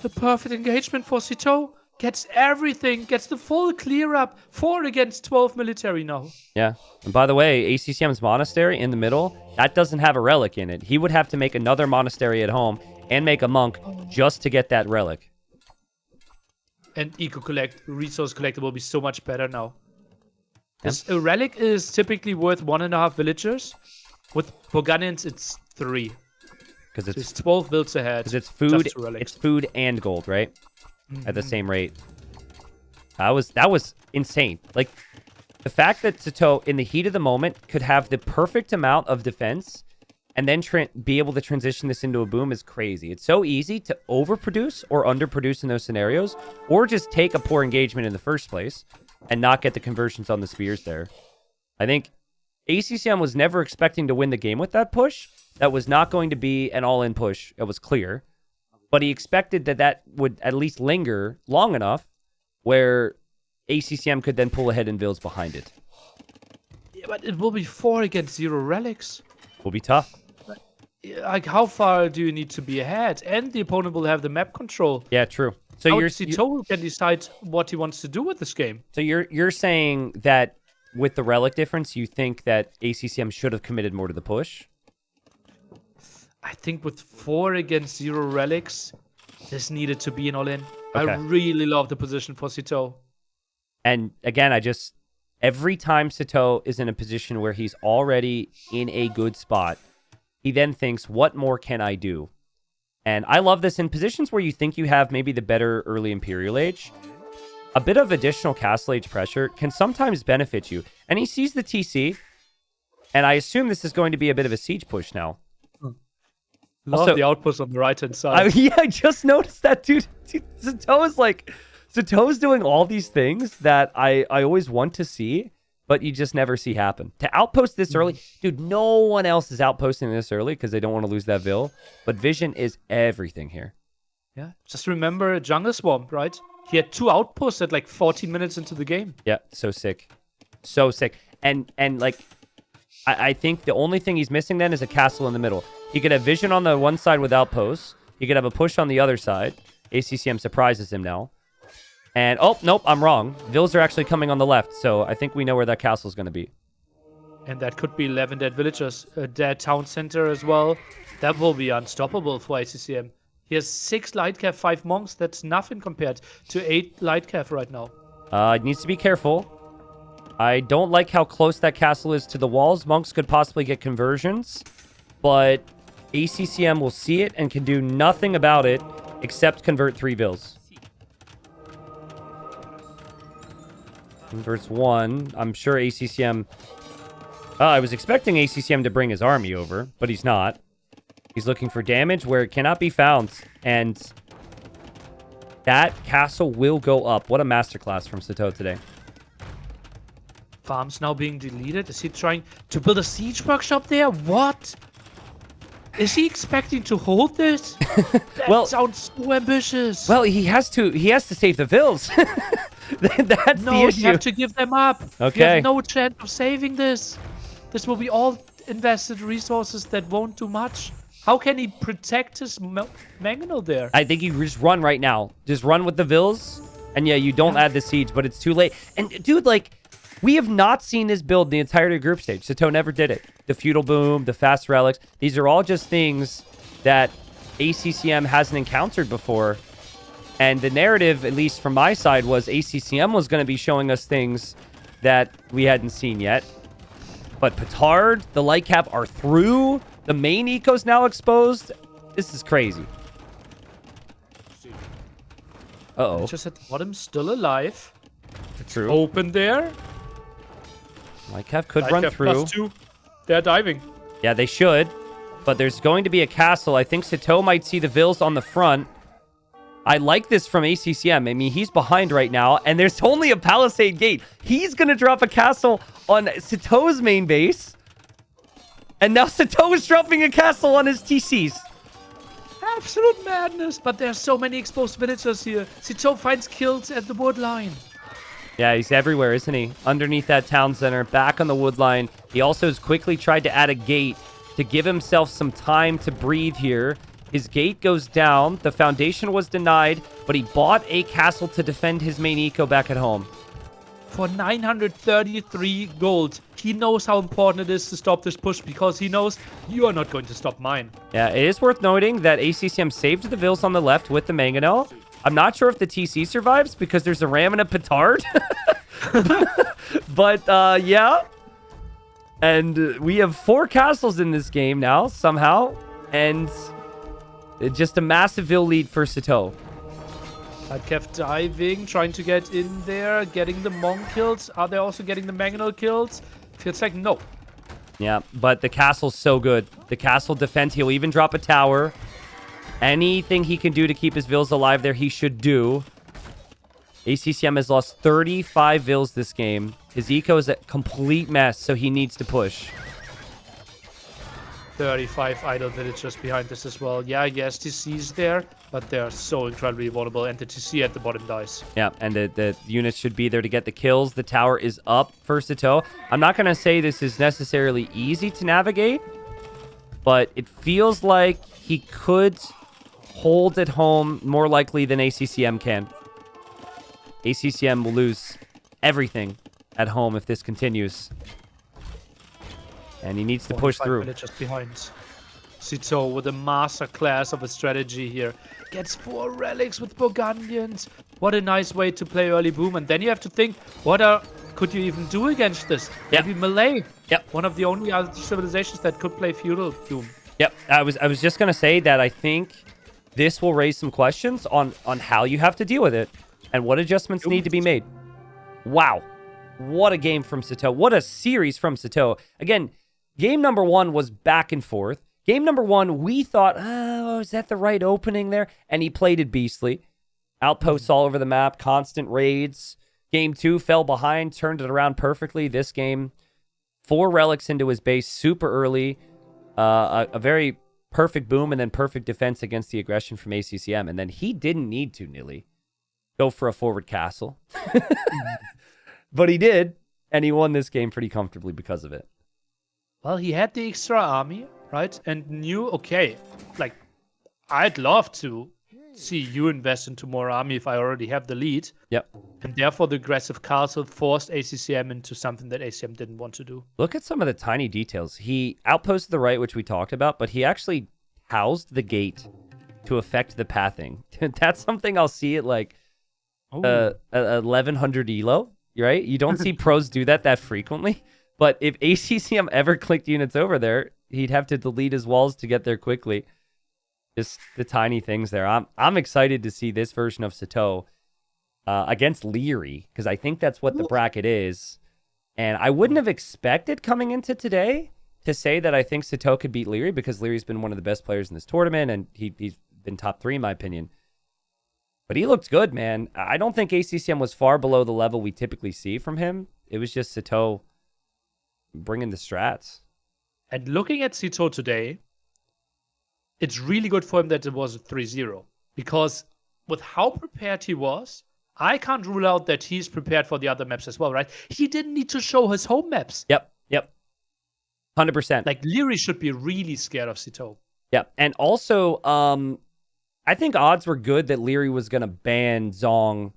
The perfect engagement for Sitaux. Gets everything. Gets the full clear up. 4 against 12 military now. Yeah. And by the way, ACCM's monastery in the middle, that doesn't have a relic in it. He would have to make another monastery at home and make a monk just to get that relic. And eco-collect, resource collector will be so much better now. Yep. A relic is typically worth 1.5 villagers. With Boganins, it's 3. Because it's 12 builds ahead. Because it's food. It's food and gold, right? At the same rate. That was insane. Like, the fact that Sitaux, in the heat of the moment, could have the perfect amount of defense and then be able to transition this into a boom is crazy. It's so easy to overproduce or underproduce in those scenarios, or just take a poor engagement in the first place and not get the conversions on the spears there. I think ACCM was never expecting to win the game with that push. That was not going to be an all-in push. It was clear. But he expected that would at least linger long enough where ACCM could then pull ahead in builds behind it. Yeah, but it will be 4 against 0 relics. Will be tough. Like, how far do you need to be ahead? And the opponent will have the map control. Yeah, true. So Sitaux can decide what he wants to do with this game. So you're saying that with the relic difference, you think that ACCM should have committed more to the push? I think with 4 against 0 relics, this needed to be an all-in. Okay. I really love the position for Sitaux. And again, every time Sitaux is in a position where he's already in a good spot, he then thinks, what more can I do? And I love this in positions where you think you have maybe the better early Imperial Age. A bit of additional Castle Age pressure can sometimes benefit you. And he sees the TC, and I assume this is going to be a bit of a siege push now. Love the outpost on the right-hand side. I just noticed that, dude. Sitaux is doing all these things that I always want to see, but you just never see happen. To outpost this early, dude, no one else is outposting this early because they don't want to lose that Vil. But vision is everything here. Yeah, just remember Jungle Swamp, right? He had 2 outposts at like 14 minutes into the game. Yeah, so sick. So sick. And like, I think the only thing he's missing then is a castle in the middle. He could have vision on the one side with outposts. He could have a push on the other side. ACCM surprises him now. And, oh, nope, I'm wrong. Vills are actually coming on the left, so I think we know where that castle's going to be. And that could be 11 dead villagers, a dead town center as well. That will be unstoppable for ACCM. He has 6 Lightcav, 5 monks. That's nothing compared to 8 Lightcav right now. It needs to be careful. I don't like how close that castle is to the walls. Monks could possibly get conversions, but ACCM will see it and can do nothing about it except convert 3 Vills. Converts 1. I'm sure ACCM... I was expecting ACCM to bring his army over, but he's not. He's looking for damage where it cannot be found, and that castle will go up. What a masterclass from Sitaux today. Farms now being deleted. Is he trying to build a siege workshop there? What? Is he expecting to hold this? That sounds so ambitious. Well, he has to save the Vills. That's the issue. You have to give them up. Okay. You have no chance of saving this. This will be all invested resources that won't do much. How can he protect his mangonel there? I think you just run right now. Just run with the Vills. And yeah, you don't add the siege, but it's too late. And dude, like, we have not seen this build the entirety of group stage. Sitaux never did it. The feudal boom, the fast relics. These are all just things that ACCM hasn't encountered before. And the narrative, at least from my side, was ACCM was going to be showing us things that we hadn't seen yet. But Petard, the light cap are through. The main eco's now exposed. This is crazy. Uh-oh. Just at the bottom, still alive. It's True. open there. Light cap could run through. +2. They're diving. Yeah, they should. But there's going to be a castle. I think Sitaux might see the Vills on the front. I like this from ACCM. I mean, he's behind right now, and there's only a palisade gate. He's going to drop a castle on Sitaux's main base. And now Sitaux is dropping a castle on his TCs. Absolute madness, but there's so many exposed villagers here. Sitaux finds kills at the wood line. Yeah, he's everywhere, isn't he? Underneath that town center, back on the wood line. He also has quickly tried to add a gate to give himself some time to breathe here. His gate goes down. The foundation was denied, but he bought a castle to defend his main eco back at home. For 933 gold, he knows how important it is to stop this push because he knows you are not going to stop mine. Yeah, it is worth noting that ACCM saved the Vills on the left with the mangonel. I'm not sure if the TC survives because there's a ram and a petard. But, yeah. And we have 4 castles in this game now, somehow. And just a massive Vill lead for Sitaux. Kept diving, trying to get in there, getting the monk kills. Are they also getting the mangonel kills? Feels like no. Yeah, but the castle's so good. The castle defense, he'll even drop a tower. Anything he can do to keep his Vills alive there, he should do. ACCM has lost 35 Vills this game. His eco is a complete mess, so he needs to push. 35 idle villagers behind this as well. Yeah, yes, TC's there, but they're so incredibly vulnerable, and the TC at the bottom dies. Yeah, and the units should be there to get the kills. The tower is up for Sitaux. I'm not going to say this is necessarily easy to navigate, but it feels like he could hold at home more likely than ACCM can. ACCM will lose everything at home if this continues. And he needs to push through. Just behind. Sitaux with a master class of a strategy here. Gets 4 relics with Burgundians. What a nice way to play early boom. And then you have to think, could you even do against this? Yep. Maybe Malay. Yep. One of the only other civilizations that could play feudal boom. Yep. I was just gonna say that I think this will raise some questions on how you have to deal with it and what adjustments need to be made. Wow. What a game from Sitaux. What a series from Sitaux. Again, game number 1 was back and forth. Game number 1, we thought, oh, is that the right opening there? And he played it beastly. Outposts all over the map, constant raids. Game 2 fell behind, turned it around perfectly. This game, 4 relics into his base super early. A very perfect boom and then perfect defense against the aggression from ACCM. And then he didn't need to, Nilly, go for a forward castle. But he did, and he won this game pretty comfortably because of it. Well, he had the extra army, right? And knew, okay, like, I'd love to see you invest into more army if I already have the lead. Yep. And therefore, the aggressive castle forced ACCM into something that ACCM didn't want to do. Look at some of the tiny details. He outposted the right, which we talked about, but he actually housed the gate to affect the pathing. That's something I'll see at like 1100 elo, right? You don't see pros do that frequently. But if ACCM ever clicked units over there, he'd have to delete his walls to get there quickly. Just the tiny things there. I'm excited to see this version of Sitaux against Leary, because I think that's what the bracket is. And I wouldn't have expected coming into today to say that I think Sitaux could beat Leary, because Leary's been one of the best players in this tournament, and he's been top 3 in my opinion. But he looked good, man. I don't think ACCM was far below the level we typically see from him. It was just Sitaux bringing the strats. And looking at Sitaux today, it's really good for him that it was a 3-0. Because with how prepared he was, I can't rule out that he's prepared for the other maps as well, right? He didn't need to show his home maps. Yep. 100%. Like, Leary should be really scared of Sitaux. Yep. And also, I think odds were good that Leary was going to ban Zong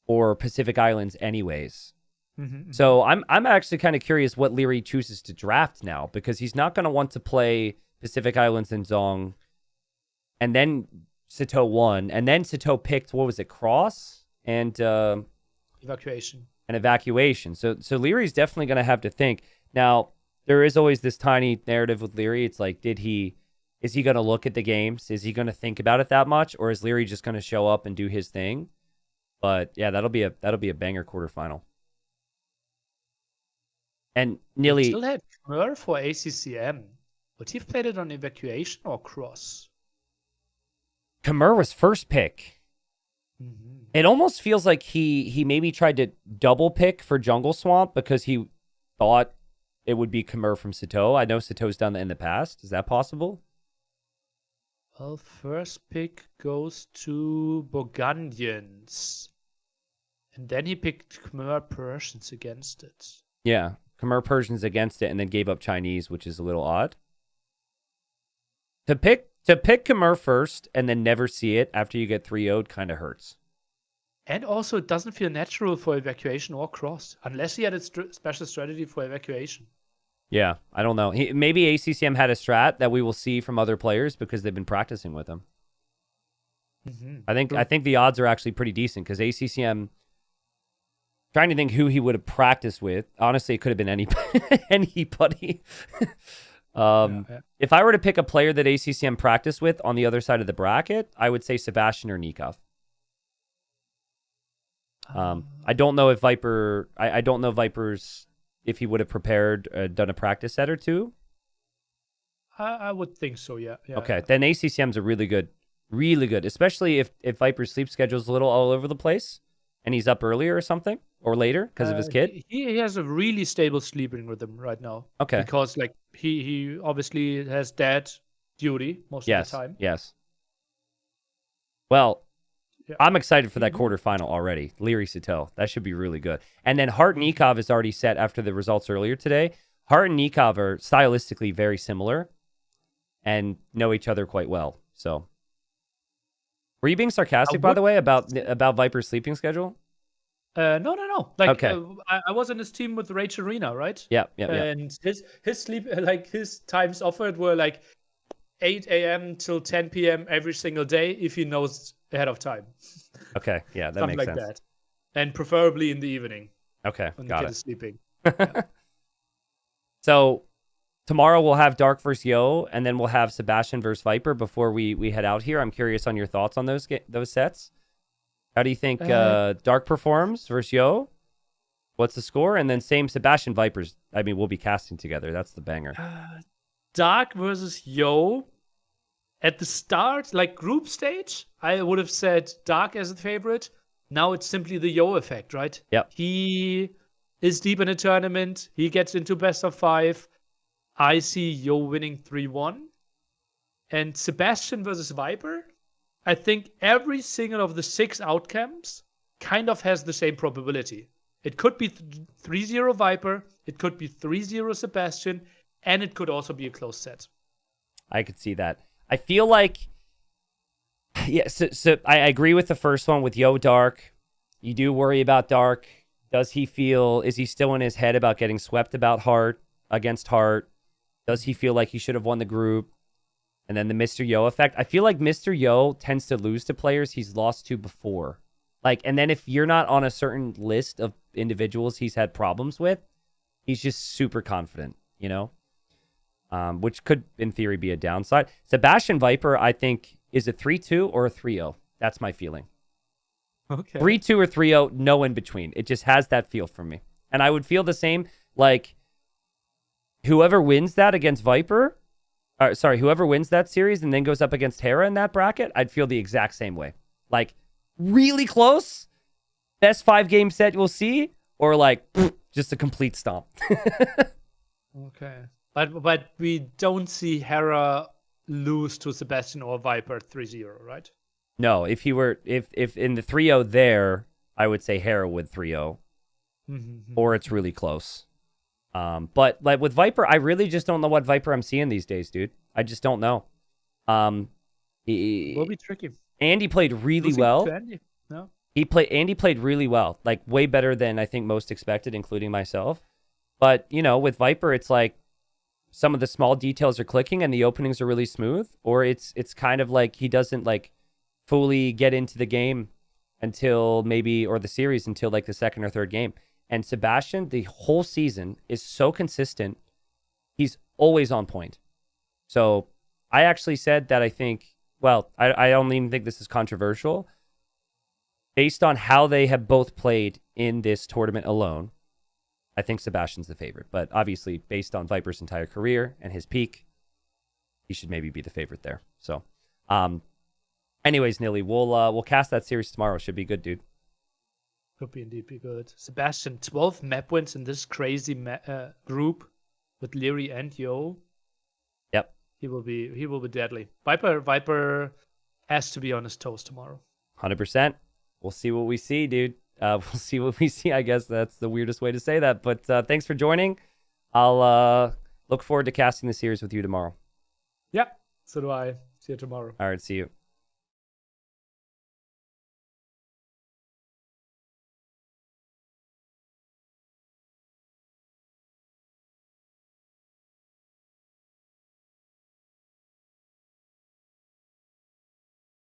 or Pacific Islands anyways. So I'm actually kind of curious what Leary chooses to draft now, because he's not going to want to play Pacific Islands and Zong, and then Sitaux won, and then Sitaux picked, what was it, Cross and Evacuation. And Evacuation. So Leary's definitely going to have to think. Now, there is always this tiny narrative with Leary. It's like, is he going to look at the games? Is he going to think about it that much, or is Leary just going to show up and do his thing? But yeah, that'll be a banger quarterfinal. And nearly Still had Khmer for ACCM. Would he have played it on Evacuation or Cross? Khmer was first pick. It almost feels like he maybe tried to double pick for Jungle Swamp because he thought it would be Khmer from Sitaux. I know Sitau's done that in the past. Is that possible? Well, first pick goes to Burgundians. And then he picked Khmer Persians against it. Yeah, Khmer Persians against it, and then gave up Chinese, which is a little odd. To pick Khmer first and then never see it after you get 3-0'd kind of hurts. And also, it doesn't feel natural for Evacuation or Cross, unless he had a special strategy for Evacuation. Yeah, I don't know. Maybe ACCM had a strat that we will see from other players because they've been practicing with him. I think the odds are actually pretty decent, because ACCM, trying to think who he would have practiced with. Honestly, it could have been anybody. If I were to pick a player that ACCM practiced with on the other side of the bracket, I would say Sebastian or Nikov. I don't know if Viper. I don't know Viper's if he would have prepared, done a practice set or two. I would think so. Yeah. Okay, then ACCM's a really good, especially if Viper's sleep schedule's a little all over the place and he's up earlier or something, or later because of his kid. He has a really stable sleeping rhythm right now. Okay. Because like he obviously has dad duty most of the time. Yes. Well, I'm excited for that quarterfinal already. Leary Sitaux. That should be really good. And then Hart and Nikov is already set after the results earlier today. Hart and Nikov are stylistically very similar and know each other quite well. So, were you being sarcastic, by the way, about Viper's sleeping schedule? No. Like, okay. I was in this team with Rage Arena, right? Yeah. And his sleep, like his times offered were like 8 a.m. till 10 p.m. every single day if he knows ahead of time. Okay, yeah, that Something makes like sense. That. And preferably in the evening. Okay, when got the it. kid is sleeping. So tomorrow we'll have Dark versus Yo, and then we'll have Sebastian versus Viper before we head out here. I'm curious on your thoughts on those sets. How do you think Dark performs versus Yo? What's the score? And then same Sebastian Vipers. I mean, we'll be casting together. That's the banger. Dark versus Yo. At the start, like group stage, I would have said Dark as a favorite. Now it's simply the Yo effect, right? Yep. He is deep in a tournament. He gets into best of 5. I see Yo winning 3-1. And Sebastian versus Viper, I think every single of the 6 outcomes kind of has the same probability. It could be 3-0 Viper, it could be 3-0 Sebastian, and it could also be a close set. I could see that. I feel like Yeah, so I agree with the first one with Yo Dark. You do worry about Dark. Is he still in his head about getting swept against Hart? Does he feel like he should have won the group? And then the Mr. Yo effect. I feel like Mr. Yo tends to lose to players he's lost to before. Like, and then if you're not on a certain list of individuals he's had problems with, he's just super confident, you know? Which could, in theory, be a downside. Sebastian Viper, I think, is a 3-2 or a 3-0. That's my feeling. Okay. 3-2 or 3-0, no in between. It just has that feel for me. And I would feel the same, like, whoever wins that against Viper, whoever wins that series and then goes up against Hera in that bracket, I'd feel the exact same way. Like, really close, best 5-game set we'll see, or like, just a complete stomp. Okay. But we don't see Hera lose to Sebastian or Viper 3-0, right? No, if in the 3-0 there, I would say Hera would 3-0, or it's really close. But like with Viper, I really just don't know what Viper I'm seeing these days, dude. I just don't know. Will be tricky. Andy played really well. Andy. No. Andy played really well, like way better than I think most expected, including myself. But you know, with Viper, it's like some of the small details are clicking and the openings are really smooth, or it's kind of like he doesn't like fully get into the game until or the series until like the second or third game. And Sebastian, the whole season, is so consistent. He's always on point. So I actually said that I think, I don't even think this is controversial. Based on how they have both played in this tournament alone, I think Sebastian's the favorite. But obviously, based on Viper's entire career and his peak, he should maybe be the favorite there. So, anyways, Nilly, we'll cast that series tomorrow. Should be good, dude. Could be indeed be good. Sebastian, 12 map wins in this crazy group with Leary and Yo. Yep. He will be deadly. Viper has to be on his toes tomorrow. 100%. We'll see what we see, dude. We'll see what we see. I guess that's the weirdest way to say that. But thanks for joining. I'll look forward to casting the series with you tomorrow. Yeah, so do I. See you tomorrow. All right, see you.